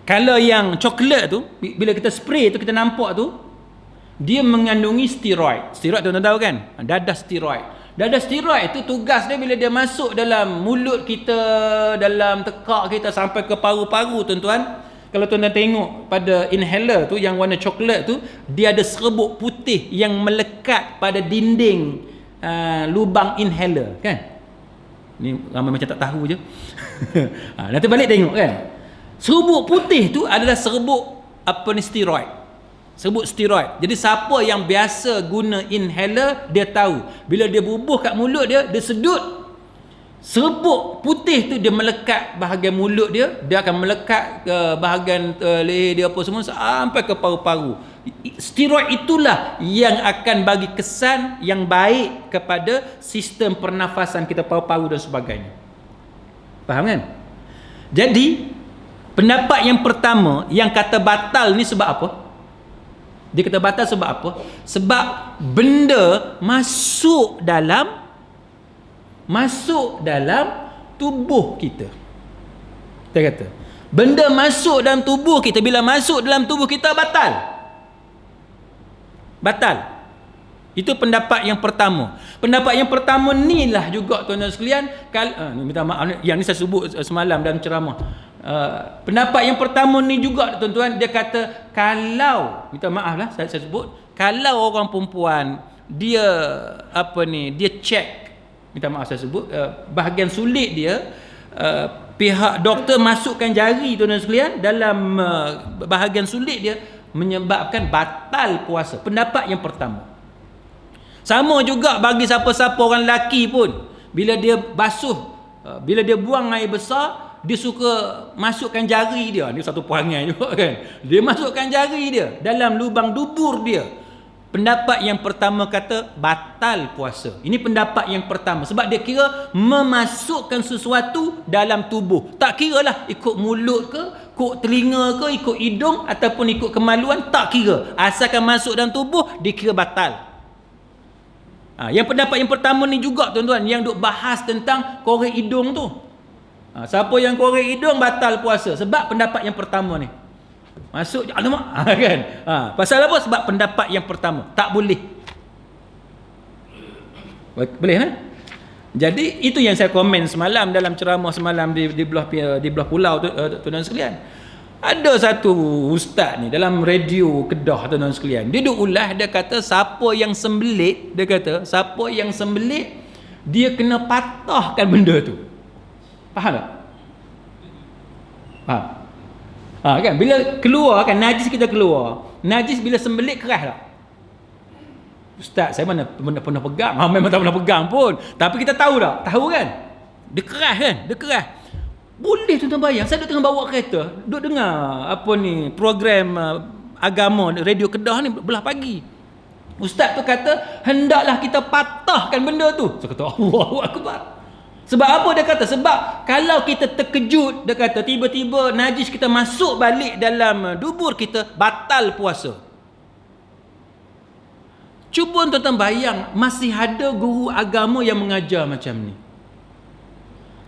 Kalau yang coklat tu, bila kita spray tu, kita nampak tu, dia mengandungi steroid. Steroid tuan-tuan tahu kan? Dadah steroid. Dadah steroid tu tugas dia bila dia masuk dalam mulut kita, dalam tekak kita sampai ke paru-paru tuan-tuan. Kalau tuan-tuan tengok pada inhaler tu yang warna coklat tu, dia ada serbuk putih yang melekat pada dinding lubang inhaler kan? Ni ramai macam tak tahu je. Nanti balik tengok kan? Serbuk putih tu adalah serbuk steroid. Serbuk steroid. Jadi siapa yang biasa guna inhaler, dia tahu bila dia bubuh kat mulut dia sedut, serbuk putih tu dia melekat bahagian mulut dia akan melekat ke bahagian leher dia apa semua sampai ke paru-paru. Steroid itulah yang akan bagi kesan yang baik kepada sistem pernafasan kita, paru-paru dan sebagainya. Faham kan? Jadi pendapat yang pertama yang kata batal ni sebab apa? Dia kata batal sebab apa? Sebab benda masuk dalam tubuh kita. Dia kata benda masuk dalam tubuh kita, bila masuk dalam tubuh kita batal. Itu pendapat yang pertama. Pendapat yang pertama ni lah juga tuan-tuan sekalian, minta maaf, yang ni saya sebut semalam dalam ceramah. Pendapat yang pertama ni juga tuan-tuan, dia kata kalau, minta maaf lah saya sebut, kalau orang perempuan dia check, minta maaf saya sebut, bahagian sulit dia, pihak doktor masukkan jari tuan-tuan sekalian dalam bahagian sulit dia, menyebabkan batal puasa. Pendapat yang pertama. Sama juga bagi siapa-siapa orang lelaki pun, bila dia basuh, bila dia buang air besar, dia suka masukkan jari dia, ni satu perangai juga kan, dia masukkan jari dia dalam lubang dubur dia. Pendapat yang pertama kata batal puasa. Ini pendapat yang pertama, sebab dia kira memasukkan sesuatu dalam tubuh. Tak kira lah ikut mulut ke, ikut telinga ke, ikut hidung ataupun ikut kemaluan, tak kira. Asalkan masuk dalam tubuh, dia kira batal. Yang pendapat yang pertama ni juga tuan-tuan, yang duk bahas tentang korek hidung tu. Siapa yang korek hidung batal puasa sebab pendapat yang pertama ni. Masuk alamak kan. Pasal apa? Sebab pendapat yang pertama tak boleh. Boleh kan? Jadi itu yang saya komen semalam dalam ceramah semalam di belah pulau tuan-tuan sekalian. Ada satu ustaz ni dalam radio Kedah tuan-tuan sekalian. Dia duk ulas, dia kata siapa yang sembelit, dia kena patahkan benda tu. Faham tak? Faham? Kan bila keluar kan, najis kita keluar. Najis bila sembelit keras tak? Ustaz, saya mana pernah pegang. Memang tak pernah pegang pun. Tapi kita tahu tak? Tahu kan? Dia keras kan? Dia keras. Boleh tuan-tuan bayang, saya duduk tengah bawa kereta, duduk dengar program agama radio Kedah ni belah pagi. Ustaz tu kata, hendaklah kita patahkan benda tu. Saya kata, Allahu Akbar. Sebab apa dia kata? Sebab kalau kita terkejut, dia kata tiba-tiba najis kita masuk balik dalam dubur kita, batal puasa. Cuba tuan-tuan bayang, masih ada guru agama yang mengajar macam ni.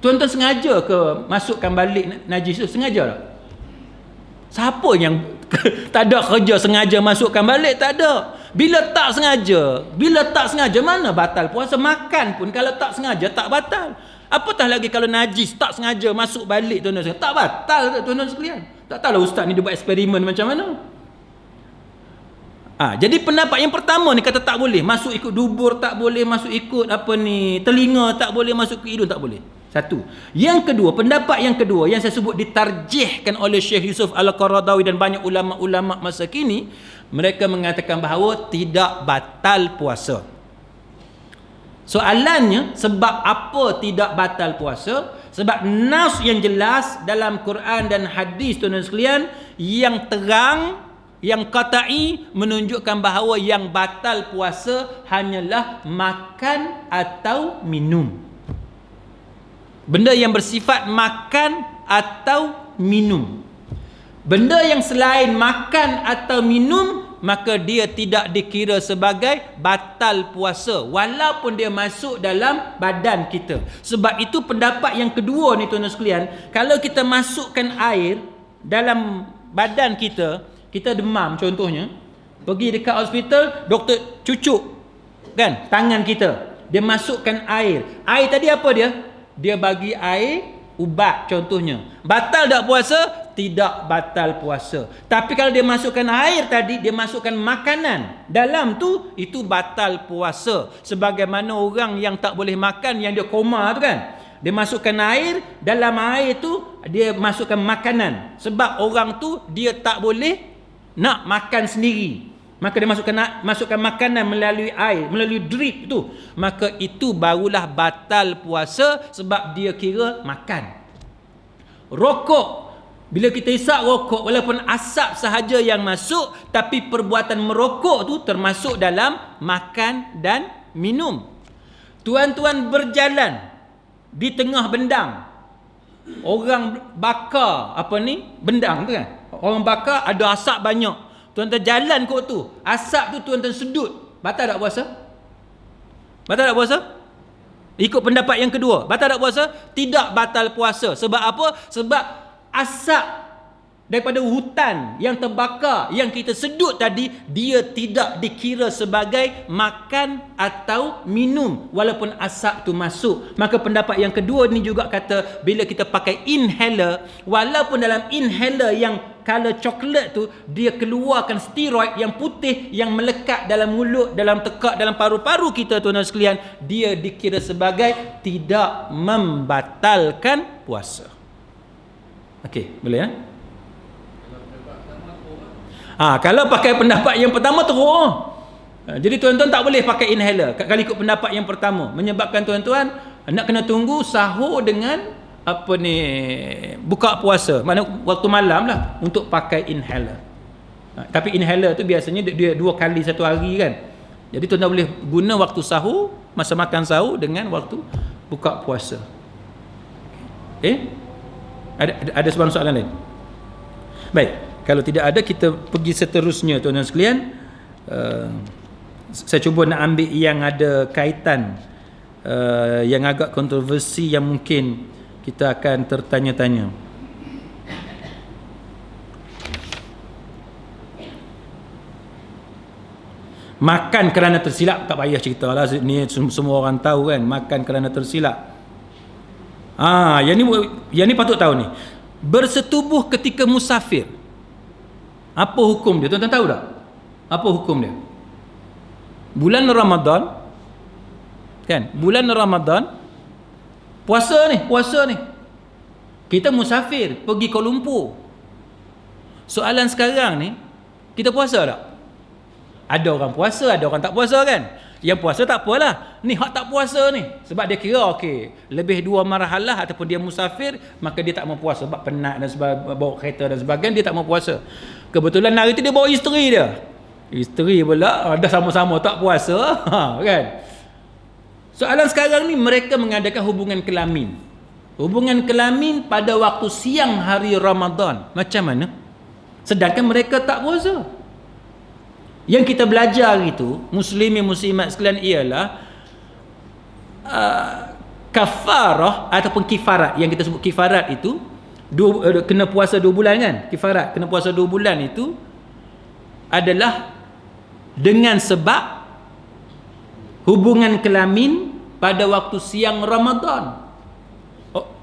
Tuan-tuan sengaja ke masukkan balik najis tu? Sengaja tak? Siapa yang tak ada kerja sengaja masukkan balik? Tak ada. Bila tak sengaja mana batal puasa? Makan pun kalau tak sengaja tak batal. Apatah lagi kalau najis tak sengaja masuk balik, tuan-tuan sekalian. Tak batal, tuan-tuan sekalian. Tak tahulah ustaz ni dia buat eksperimen macam mana. Jadi pendapat yang pertama ni kata tak boleh masuk ikut dubur, tak boleh masuk ikut telinga, tak boleh masuk ke hidung, tak boleh. Satu. Yang kedua, pendapat yang kedua yang saya sebut ditarjihkan oleh Syekh Yusuf Al-Qaradawi dan banyak ulama-ulama masa kini, mereka mengatakan bahawa tidak batal puasa. Soalannya, sebab apa tidak batal puasa? Sebab nas yang jelas dalam Quran dan hadis, tuan-tuan sekalian, yang terang, yang qat'i menunjukkan bahawa yang batal puasa hanyalah makan atau minum. Benda yang bersifat makan atau minum. Benda yang selain makan atau minum, maka dia tidak dikira sebagai batal puasa walaupun dia masuk dalam badan kita. Sebab itu pendapat yang kedua ni, tuan-tuan sekalian, kalau kita masukkan air dalam badan kita, kita demam contohnya, pergi dekat hospital, doktor cucuk kan tangan kita, dia masukkan air. Air tadi apa dia? Dia bagi air ubat contohnya. Batal tak puasa? Tidak batal puasa. Tapi kalau dia masukkan air tadi, dia masukkan makanan dalam tu, itu batal puasa. Sebagaimana orang yang tak boleh makan, yang dia koma tu kan, dia masukkan air, dalam air tu dia masukkan makanan. Sebab orang tu dia tak boleh nak makan sendiri, maka dia masukkan makanan melalui air, melalui drip tu, maka itu barulah batal puasa sebab dia kira makan. Rokok, bila kita hisap rokok, walaupun asap sahaja yang masuk, tapi perbuatan merokok tu termasuk dalam makan dan minum. Tuan-tuan berjalan di tengah bendang, orang bakar bendang tu kan, orang bakar ada asap banyak, tuan-tuan jalan kot tu, asap tu tuan-tuan sedut, batal tak puasa? Batal tak puasa? Ikut pendapat yang kedua, batal tak puasa? Tidak batal puasa. Sebab apa? Sebab asap daripada hutan yang terbakar, yang kita sedut tadi, dia tidak dikira sebagai makan atau minum walaupun asap tu masuk. Maka pendapat yang kedua ni juga kata, bila kita pakai inhaler, walaupun dalam inhaler yang color coklat tu, dia keluarkan steroid yang putih yang melekat dalam mulut, dalam tekak, dalam paru-paru kita, tuan-tuan sekalian, dia dikira sebagai tidak membatalkan puasa. Okey, boleh ya? Kalau pakai pendapat yang pertama teruk. Jadi tuan-tuan tak boleh pakai inhaler kalau ikut pendapat yang pertama, menyebabkan tuan-tuan nak kena tunggu sahur dengan buka puasa, maknanya waktu malam lah untuk pakai inhaler. Tapi inhaler tu biasanya dia 2 kali satu hari kan. Jadi tuan-tuan boleh guna waktu sahur, masa makan sahur dengan waktu buka puasa. Ada soalan lain? Baik, kalau tidak ada kita pergi seterusnya, tuan-tuan sekalian. Saya cuba nak ambil yang ada kaitan, yang agak kontroversi, yang mungkin kita akan tertanya-tanya. Makan kerana tersilap, tak payah cerita lah, ni semua orang tahu kan, makan kerana tersilap. Yang ni patut tahu ni. Bersetubuh ketika musafir, apa hukum dia? Tuan-tuan tahu tak? Apa hukum dia? Bulan Ramadan kan, bulan Ramadan, puasa ni, kita musafir pergi Kuala Lumpur. Soalan sekarang ni, kita puasa tak? Ada orang puasa, ada orang tak puasa kan. Yang puasa tak apalah. Ni hak tak puasa ni. Sebab dia kira okey, lebih 2 marhalah ataupun dia musafir, maka dia tak mau puasa sebab penat dan bawa kereta dan sebagainya, dia tak mau puasa. Kebetulan hari tu dia bawa isteri dia. Isteri pula dah sama-sama tak puasa, kan. Soalan sekarang ni mereka mengadakan hubungan kelamin. Hubungan kelamin pada waktu siang hari Ramadan. Macam mana? Sedangkan mereka tak puasa. Yang kita belajar itu, muslimin muslimat sekalian, ialah kafarah ataupun kifarat. Yang kita sebut kifarat itu kena puasa 2 bulan kan. Kifarat kena puasa 2 bulan itu adalah dengan sebab hubungan kelamin pada waktu siang Ramadan.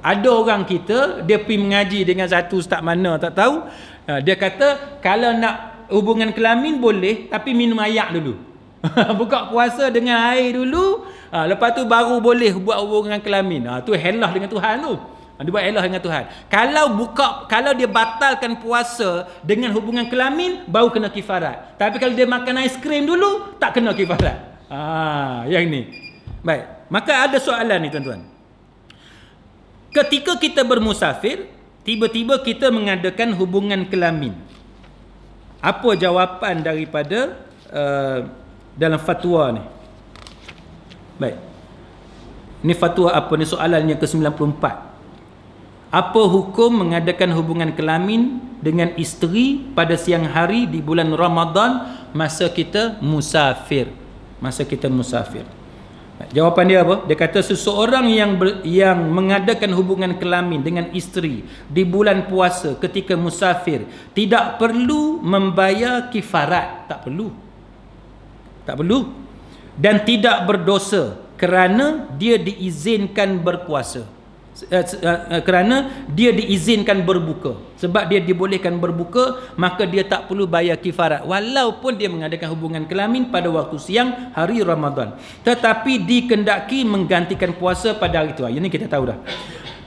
Ada orang kita, dia pergi mengaji dengan satu ustaz mana tak tahu, dia kata kalau nak hubungan kelamin boleh, tapi minum air dulu. Buka puasa dengan air dulu, lepas tu baru boleh buat hubungan kelamin. Tu helah dengan Tuhan tu. Dia buat helah dengan Tuhan. Kalau dia batalkan puasa dengan hubungan kelamin, baru kena kifarat. Tapi kalau dia makan aiskrim dulu, tak kena kifarat. Yang ni. Baik. Maka ada soalan ni tuan-tuan. Ketika kita bermusafir, tiba-tiba kita mengadakan hubungan kelamin. Apa jawapan daripada dalam fatwa ni? Baik. Ni fatwa apa ni, soalannya ke-94. Apa hukum mengadakan hubungan kelamin dengan isteri pada siang hari di bulan Ramadan masa kita musafir? Masa kita musafir. Jawapan dia apa? Dia kata seseorang yang mengadakan hubungan kelamin dengan isteri di bulan puasa ketika musafir tidak perlu membayar kifarat. Tak perlu. Dan tidak berdosa kerana dia diizinkan berpuasa. Kerana dia diizinkan berbuka. Sebab dia dibolehkan berbuka, maka dia tak perlu bayar kifarat walaupun dia mengadakan hubungan kelamin pada waktu siang hari Ramadan. Tetapi dikendaki menggantikan puasa pada hari itu. Ini kita tahu dah.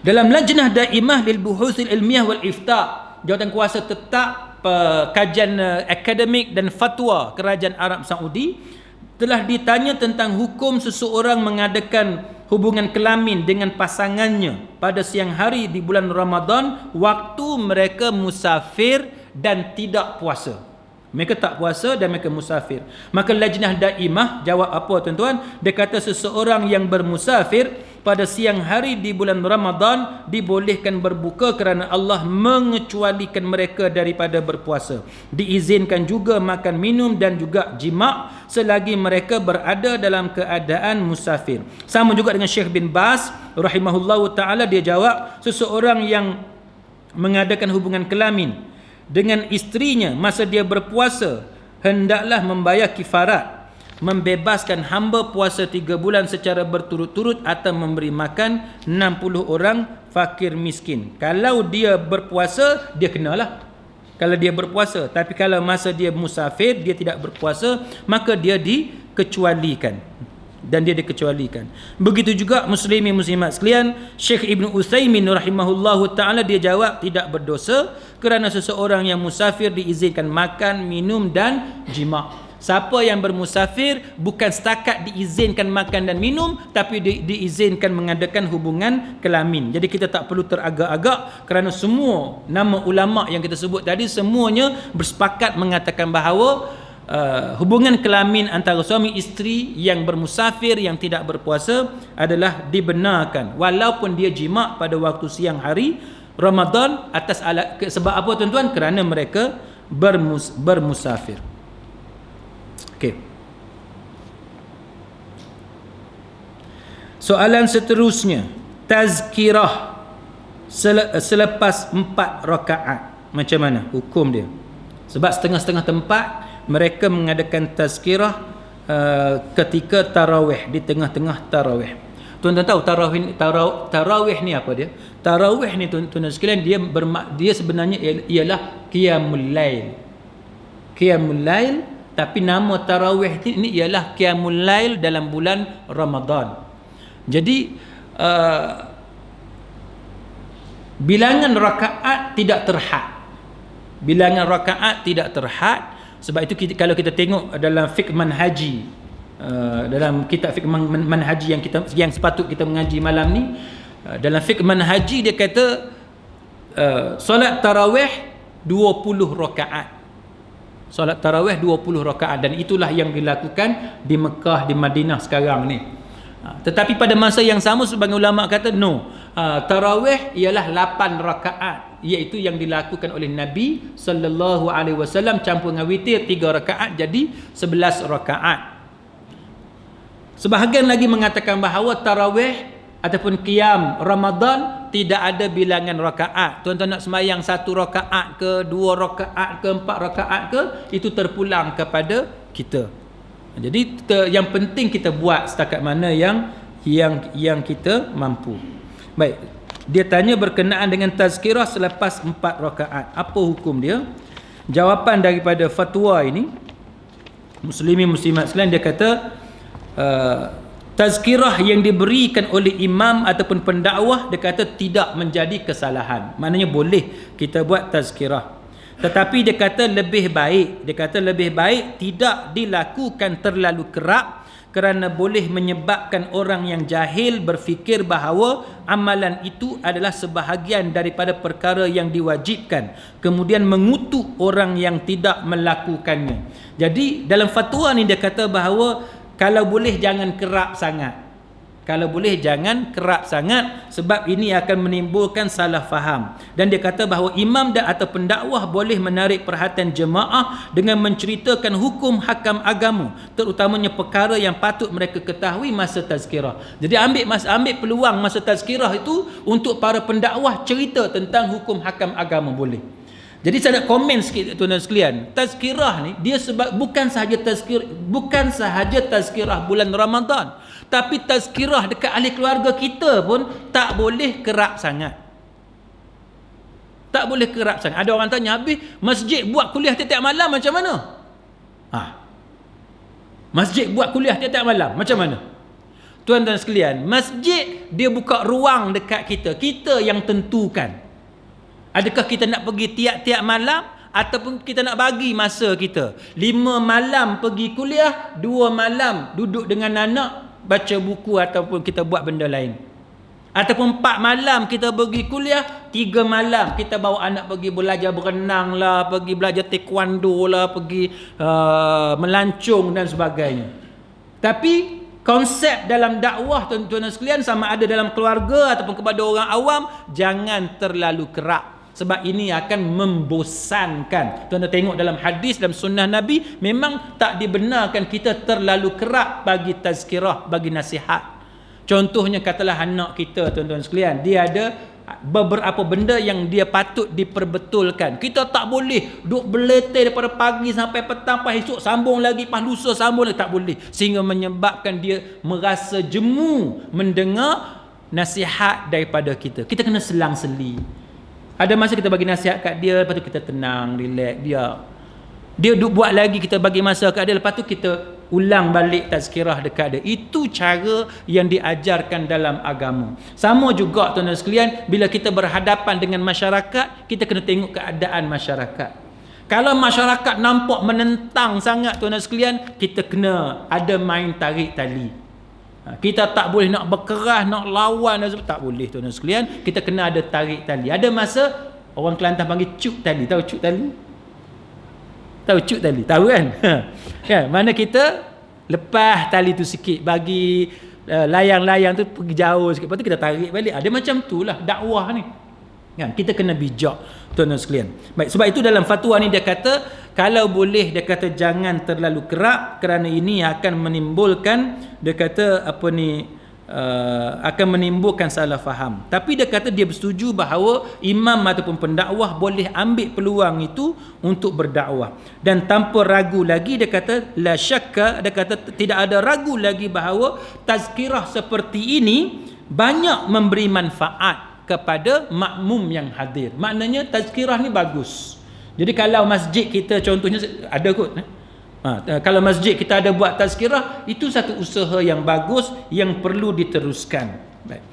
Dalam Lajnah Daimah lil Buhuthil Ilmiah wal Ifta', jawatan kuasa tetap kajian akademik dan fatwa Kerajaan Arab Saudi, telah ditanya tentang hukum seseorang mengadakan hubungan kelamin dengan pasangannya pada siang hari di bulan Ramadan waktu mereka musafir dan tidak puasa. Mereka tak puasa dan mereka musafir. Maka Lajnah Daimah jawab apa tuan-tuan? Dia kata seseorang yang bermusafir pada siang hari di bulan Ramadan dibolehkan berbuka kerana Allah mengecualikan mereka daripada berpuasa. Diizinkan juga makan minum dan juga jima' selagi mereka berada dalam keadaan musafir. Sama juga dengan Syekh bin Baz rahimahullahu ta'ala, dia jawab seseorang yang mengadakan hubungan kelamin dengan isterinya masa dia berpuasa hendaklah membayar kifarat, membebaskan hamba puasa 3 bulan secara berturut-turut atau memberi makan 60 orang fakir miskin. Kalau dia berpuasa, dia kenalah. Kalau dia berpuasa. Tapi kalau masa dia musafir, dia tidak berpuasa, maka dia dikecualikan. Dan dia dikecualikan. Begitu juga muslimin muslimat sekalian, Syekh Ibn Utsaimin rahimahullahu ta'ala, dia jawab tidak berdosa kerana seseorang yang musafir diizinkan makan, minum dan jima'. Siapa yang bermusafir bukan setakat diizinkan makan dan minum, tapi diizinkan mengadakan hubungan kelamin. Jadi kita tak perlu teragak-agak kerana semua nama ulama' yang kita sebut tadi semuanya bersepakat mengatakan bahawa hubungan kelamin antara suami isteri yang bermusafir yang tidak berpuasa adalah dibenarkan walaupun dia jima' pada waktu siang hari Ramadan atas sebab apa tuan-tuan? Kerana mereka bermusafir. Okey. Soalan seterusnya, tazkirah selepas 4 rakaat macam mana hukum dia? Sebab setengah-setengah tempat mereka mengadakan tazkirah ketika tarawih, di tengah-tengah tarawih. Tuan-tuan tahu tarawih ni apa dia? Tarawih ni tuan-tuan sekalian, dia sebenarnya ialah qiyamul lail. Qiyamul lail, tapi nama tarawih ni ialah qiyamul lail dalam bulan Ramadan. Jadi bilangan rakaat tidak terhad. Bilangan rakaat tidak terhad. Sebab itu kalau kita tengok dalam fiqh manhaji, dalam kitab fiqh manhaji yang sepatut kita mengaji malam ni, dalam fiqh manhaji dia kata solat tarawih 20 rakaat. Solat tarawih 20 rakaat, dan itulah yang dilakukan di Mekah, di Madinah sekarang ni. Tetapi pada masa yang sama sebagian ulama kata no, tarawih ialah 8 rakaat, iaitu yang dilakukan oleh Nabi sallallahu alaihi wasallam campur dengan witir 3 rakaat jadi 11 rakaat. Sebahagian lagi mengatakan bahawa tarawih ataupun qiyam Ramadan tidak ada bilangan rakaat. Tuan-tuan nak sembahyang 1 rakaat ke, 2 rakaat ke, 4 rakaat ke, itu terpulang kepada kita. Jadi yang penting kita buat setakat mana yang kita mampu. Baik, dia tanya berkenaan dengan tazkirah selepas 4 rakaat. Apa hukum dia? Jawapan daripada fatwa ini, muslimin muslimat sekalian, dia kata tazkirah yang diberikan oleh imam ataupun pendakwah, dia kata tidak menjadi kesalahan. Maknanya boleh kita buat tazkirah. Tetapi dia kata lebih baik tidak dilakukan terlalu kerap, kerana boleh menyebabkan orang yang jahil berfikir bahawa amalan itu adalah sebahagian daripada perkara yang diwajibkan, kemudian mengutuk orang yang tidak melakukannya. Jadi dalam fatwa ni dia kata bahawa kalau boleh jangan kerap sangat. Sebab ini akan menimbulkan salah faham. Dan dia kata bahawa imam atau pendakwah boleh menarik perhatian jemaah dengan menceritakan hukum hakam agama, terutamanya perkara yang patut mereka ketahui masa tazkirah. Jadi ambil peluang masa tazkirah itu untuk para pendakwah cerita tentang hukum hakam agama boleh. Jadi saya nak komen sikit tuan-tuan sekalian. Tazkirah ni dia sebab bukan sahaja tazkirah bulan Ramadan, tapi tazkirah dekat ahli keluarga kita pun tak boleh kerap sangat. Ada orang tanya, habis masjid buat kuliah tiap-tiap malam macam mana? Masjid buat kuliah tiap-tiap malam macam mana? Tuan-tuan sekalian, masjid dia buka ruang dekat kita. Kita yang tentukan. Adakah kita nak pergi tiap-tiap malam ataupun kita nak bagi masa kita 5 malam pergi kuliah, 2 malam duduk dengan anak baca buku ataupun kita buat benda lain, ataupun 4 malam kita pergi kuliah, 3 malam kita bawa anak pergi belajar berenang lah, pergi belajar taekwondo lah, pergi melancong dan sebagainya. Tapi konsep dalam dakwah tuan-tuan sekalian, sama ada dalam keluarga ataupun kepada orang awam, jangan terlalu kerap. Sebab ini akan membosankan. Tuan-tuan tengok dalam hadis, dalam sunnah Nabi, memang tak dibenarkan kita terlalu kerap bagi tazkirah, bagi nasihat. Contohnya katalah anak kita tuan-tuan sekalian, dia ada beberapa benda yang dia patut diperbetulkan. Kita tak boleh duk beletih daripada pagi sampai petang, pas esok sambung lagi, pas lusa sambung lagi, tak boleh. Sehingga menyebabkan dia merasa jemu mendengar nasihat daripada kita. Kita kena selang-seli. Ada masa kita bagi nasihat kat dia, lepas tu kita tenang, relax, dia duk buat lagi, kita bagi masa kat dia, lepas tu kita ulang balik tazkirah dekat dia. Itu cara yang diajarkan dalam agama. Sama juga tuan-tuan sekalian, bila kita berhadapan dengan masyarakat, kita kena tengok keadaan masyarakat. Kalau masyarakat nampak menentang sangat tuan-tuan sekalian, kita kena ada main tarik tali. Kita tak boleh nak berkeras, nak lawan, tak boleh tuan-tuan sekalian. Kita kena ada tarik tali. Ada masa orang Kelantan panggil cuk tali. Tahu cuk tali? Tahu cuk tali? Tahu kan? Kan? Mana kita lepas tali tu sikit, bagi layang-layang tu pergi jauh sikit, lepas tu kita tarik balik. Dia macam tu lah dakwah ni. Kan? Kita kena bijak tuan-tuan sekalian. Baik, sebab itu dalam fatwa ni dia kata, kalau boleh dia kata jangan terlalu kerap, kerana ini akan menimbulkan, dia kata akan menimbulkan salah faham. Tapi dia kata dia bersetuju bahawa imam ataupun pendakwah boleh ambil peluang itu untuk berdakwah. Dan tanpa ragu lagi, dia kata la syakka, dia kata tidak ada ragu lagi bahawa tazkirah seperti ini banyak memberi manfaat kepada makmum yang hadir. Maknanya tazkirah ni bagus. Jadi kalau masjid kita contohnya ada kot, kalau masjid kita ada buat tazkirah, itu satu usaha yang bagus yang perlu diteruskan. Baik.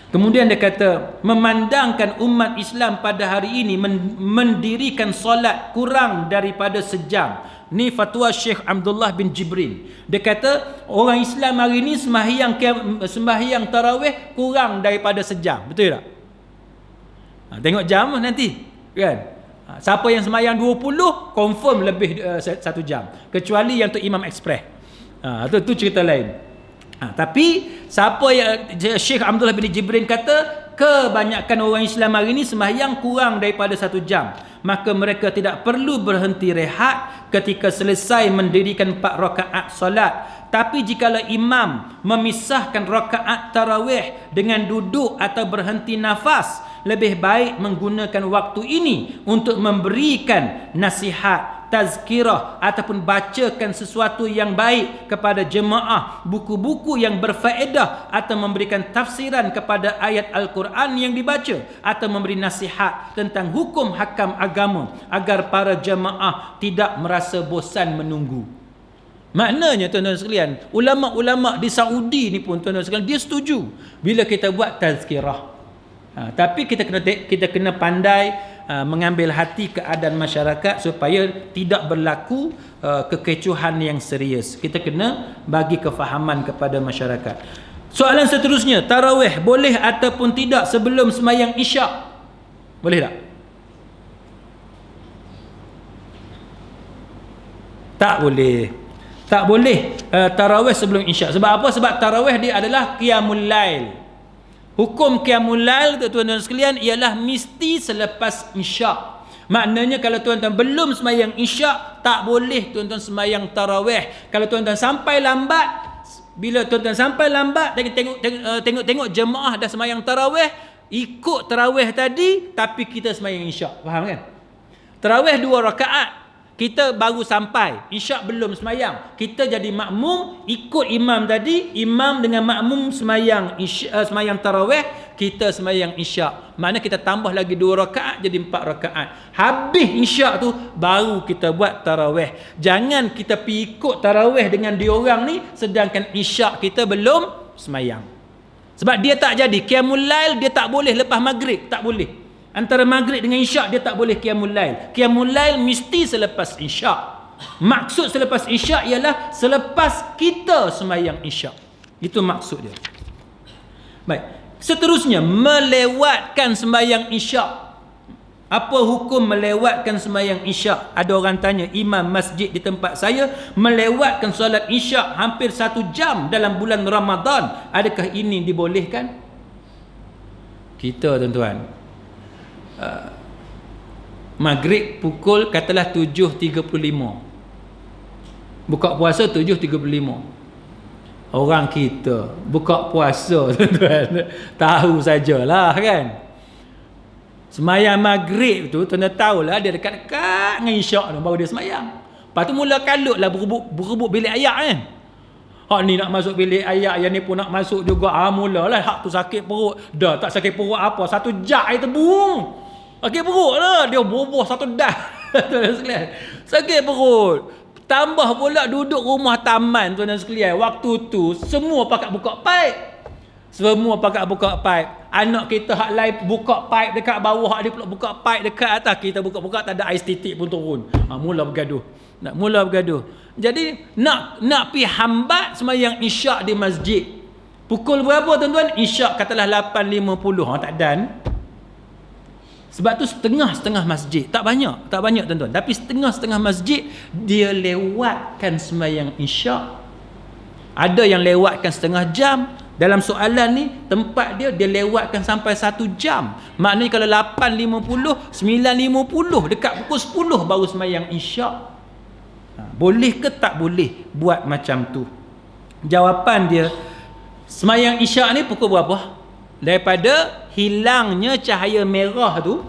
Kemudian dia kata, memandangkan umat Islam pada hari ini mendirikan solat kurang daripada sejam. Ni fatwa Syekh Abdullah bin Jibril. Dia kata orang Islam hari ini sembahyang tarawih kurang daripada sejam. Betul tak? Tengok jam nanti, kan? Siapa yang sembahyang 20 confirm lebih 1 jam. Kecuali yang tu Imam Express. Tu cerita lain. Tapi siapa yang Syekh Abdullah bin Jibril kata kebanyakan orang Islam hari ini sembahyang kurang daripada 1 jam, maka mereka tidak perlu berhenti rehat ketika selesai mendirikan 4 rakaat solat. Tapi jikalau imam memisahkan rakaat tarawih dengan duduk atau berhenti nafas, lebih baik menggunakan waktu ini untuk memberikan nasihat, tazkirah ataupun bacakan sesuatu yang baik kepada jemaah, buku-buku yang berfaedah, atau memberikan tafsiran kepada ayat Al-Quran yang dibaca, atau memberi nasihat tentang hukum hakam agama agar para jemaah tidak merasa bosan menunggu. Maknanya tuan-tuan sekalian, ulama-ulama di Saudi ni pun tuan-tuan sekalian, dia setuju bila kita buat tazkirah. Tapi kita kena pandai mengambil hati keadaan masyarakat supaya tidak berlaku kekecohan yang serius. Kita kena bagi kefahaman kepada masyarakat. Soalan seterusnya, tarawih boleh ataupun tidak sebelum sembahyang isyak? Boleh tak? Tak boleh. Tak boleh tarawih sebelum isyak. Sebab apa? Sebab tarawih dia adalah qiyamul lail. Hukum qiyamul lail, tuan-tuan sekalian, ialah mesti selepas isyak. Maknanya kalau tuan-tuan belum sembahyang isyak, tak boleh tuan-tuan sembahyang tarawih. Kalau tuan-tuan sampai lambat, bila tuan-tuan sampai lambat, tengok jemaah dah sembahyang tarawih, ikut tarawih tadi, tapi kita sembahyang isyak. Faham kan? Tarawih 2 rakaat, kita baru sampai, isyak belum sembahyang, kita jadi makmum, ikut imam tadi, imam dengan makmum sembahyang tarawih, kita sembahyang isyak. Maknanya kita tambah lagi 2 rakaat jadi 4 rakaat. Habis isyak tu baru kita buat tarawih. Jangan kita pergi ikut tarawih dengan diorang ni sedangkan isyak kita belum sembahyang. Sebab dia tak jadi qiyamul lail, dia tak boleh lepas maghrib, tak boleh. Antara maghrib dengan isyak dia tak boleh qiyamul lail. Qiyamul lail mesti selepas isyak. Maksud selepas isyak ialah selepas kita sembahyang isyak. Itu maksud dia. Baik. Seterusnya, melewatkan sembahyang isyak. Apa hukum melewatkan sembahyang isyak? Ada orang tanya, imam masjid di tempat saya melewatkan solat isyak hampir 1 jam dalam bulan Ramadan. Adakah ini dibolehkan? Kita tuan-tuan, maghrib pukul katalah 7.35, buka puasa 7.35. Orang kita buka puasa tuan-tuan tahu sajalah kan, sembahyang maghrib tu tuan-tuan tahulah dia dekat-dekat dengan isyak tu baru dia sembahyang. Lepas tu mula kalutlah berebut bilik ayak kan. Hak ni nak masuk bilik ayak, yang ni pun nak masuk juga. Mulalah hak tu sakit perut. Dah tak sakit perut apa, 1 jak air tebung. Sakit perut lah. Dia boboh 1 dah. Sakit perut. Tambah pula duduk rumah taman tuan-tuan sekalian. Waktu tu semua pakat buka pipe. Semua pakat buka pipe. Anak kita hak lain buka pipe dekat bawah, dia pula buka pipe dekat atas. Kita buka-buka tak ada ais titik pun turun. Mula bergaduh. Mula bergaduh. Jadi nak pi hambat sembahyang isyak di masjid. Pukul berapa tuan-tuan? Isyak katalah 8.50. Tak dan. Sebab tu setengah-setengah masjid. Tak banyak tuan-tuan. Tapi setengah-setengah masjid dia lewatkan sembahyang isyak. Ada yang lewatkan setengah jam. Dalam soalan ni tempat dia lewatkan sampai 1 jam. Maknanya kalau 8.50, 9.50 dekat pukul 10 baru sembahyang isyak. Boleh ke tak boleh buat macam tu? Jawapan dia, sembahyang isyak ni pukul berapa? Daripada hilangnya cahaya merah tu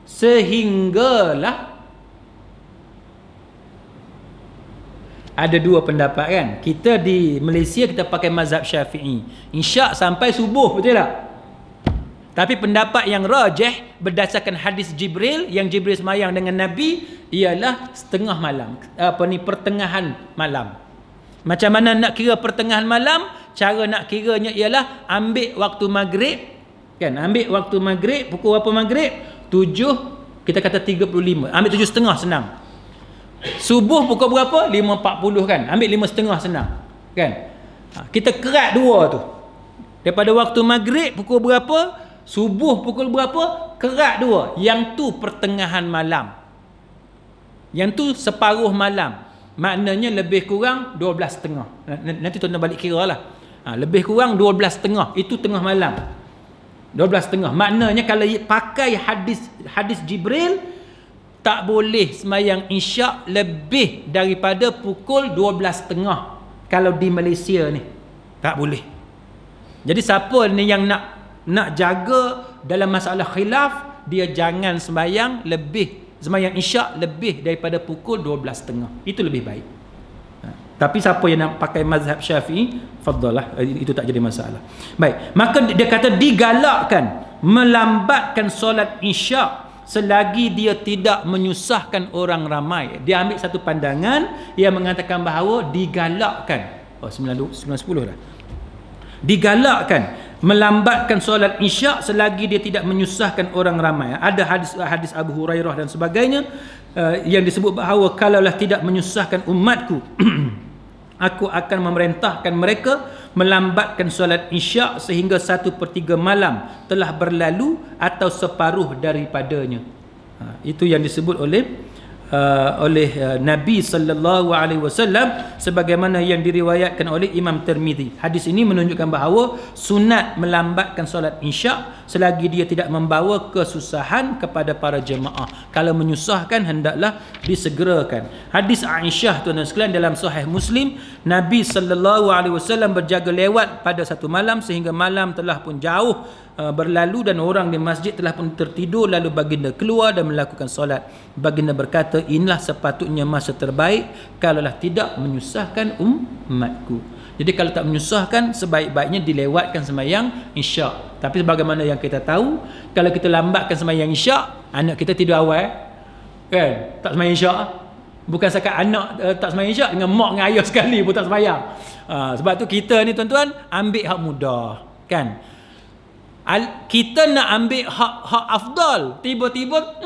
sehinggalah, ada 2 pendapat kan. Kita di Malaysia kita pakai mazhab Syafi'i, isyak sampai subuh, betul tak? Tapi pendapat yang rajih berdasarkan hadis Jibril, yang Jibril sembahyang dengan Nabi, ialah setengah malam. Pertengahan malam. Macam mana nak kira pertengahan malam? Cara nak kiranya ialah ambil waktu maghrib Kan ambil waktu maghrib, pukul berapa maghrib? 7, kita kata 35. Ambil 7.30 senang. Subuh pukul berapa? 5.40 kan. Ambil 5.30 senang. Kan? Kita kerat dua tu. Daripada waktu maghrib pukul berapa? Subuh pukul berapa? Kerat dua. Yang tu pertengahan malam. Yang tu separuh malam. Maknanya lebih kurang 12.30. Nanti tuan-tuan balik kira lah. Lebih kurang 12.30. Itu tengah malam. 12.30. Maknanya kalau pakai hadis Jibril, tak boleh sembahyang isyak lebih daripada pukul 12.30 kalau di Malaysia ni. Tak boleh. Jadi siapa ni yang nak jaga dalam masalah khilaf, dia jangan sembahyang isyak lebih daripada pukul 12.30. Itu lebih baik. Tapi siapa yang nak pakai mazhab Syafi'i, faddalah, itu tak jadi masalah. Baik, maka dia kata digalakkan melambatkan solat isyak selagi dia tidak menyusahkan orang ramai. Dia ambil satu pandangan yang mengatakan bahawa digalakkan. 9:10 dah. Digalakkan melambatkan solat isyak selagi dia tidak menyusahkan orang ramai. Ada hadis Abu Hurairah dan sebagainya yang disebut bahawa kalaulah tidak menyusahkan umatku, aku akan memerintahkan mereka melambatkan solat isyak sehingga 1/3 malam telah berlalu atau separuh daripadanya. Itu yang disebut oleh Nabi sallallahu alaihi wasallam sebagaimana yang diriwayatkan oleh Imam Tirmizi. Hadis ini menunjukkan bahawa sunat melambatkan solat isyak selagi dia tidak membawa kesusahan kepada para jemaah. Kalau menyusahkan hendaklah disegerakan. Hadis Aisyah tuan-tuan sekalian dalam Sahih Muslim, Nabi sallallahu alaihi wasallam berjaga lewat pada satu malam sehingga malam telah pun jauh berlalu dan orang di masjid telah pun tertidur, lalu baginda keluar dan melakukan solat. Baginda berkata, inilah sepatutnya masa terbaik kalaulah tidak menyusahkan umatku. Jadi kalau tak menyusahkan, sebaik-baiknya dilewatkan sembahyang isyak. Tapi sebagaimana yang kita tahu, kalau kita lambatkan sembahyang isyak, anak kita tidur awal kan, tak sembahyang isyak. Bukan sekat anak tak sembahyang isyak, dengan mak dengan ayah sekali pun tak sembahyang. Sebab tu kita ni tuan-tuan ambil hak mudah kan. Kita nak ambil hak afdal, tiba-tiba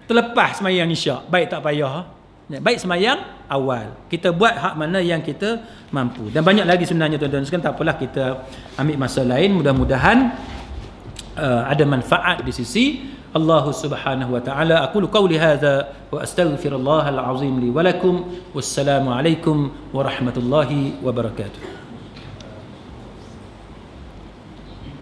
terlepas sembahyang isyak. Baik tak payah. Baik sembahyang awal. Kita buat hak mana yang kita mampu. Dan banyak lagi sebenarnya tuan-tuan sekalian, tak apalah kita ambil masa lain. Mudah-mudahan ada manfaat di sisi Allah Subhanahu wa taala. Aqulu qawli hadza wa astaghfirullahal azim li wa lakum. Wassalamu alaikum warahmatullahi wabarakatuh.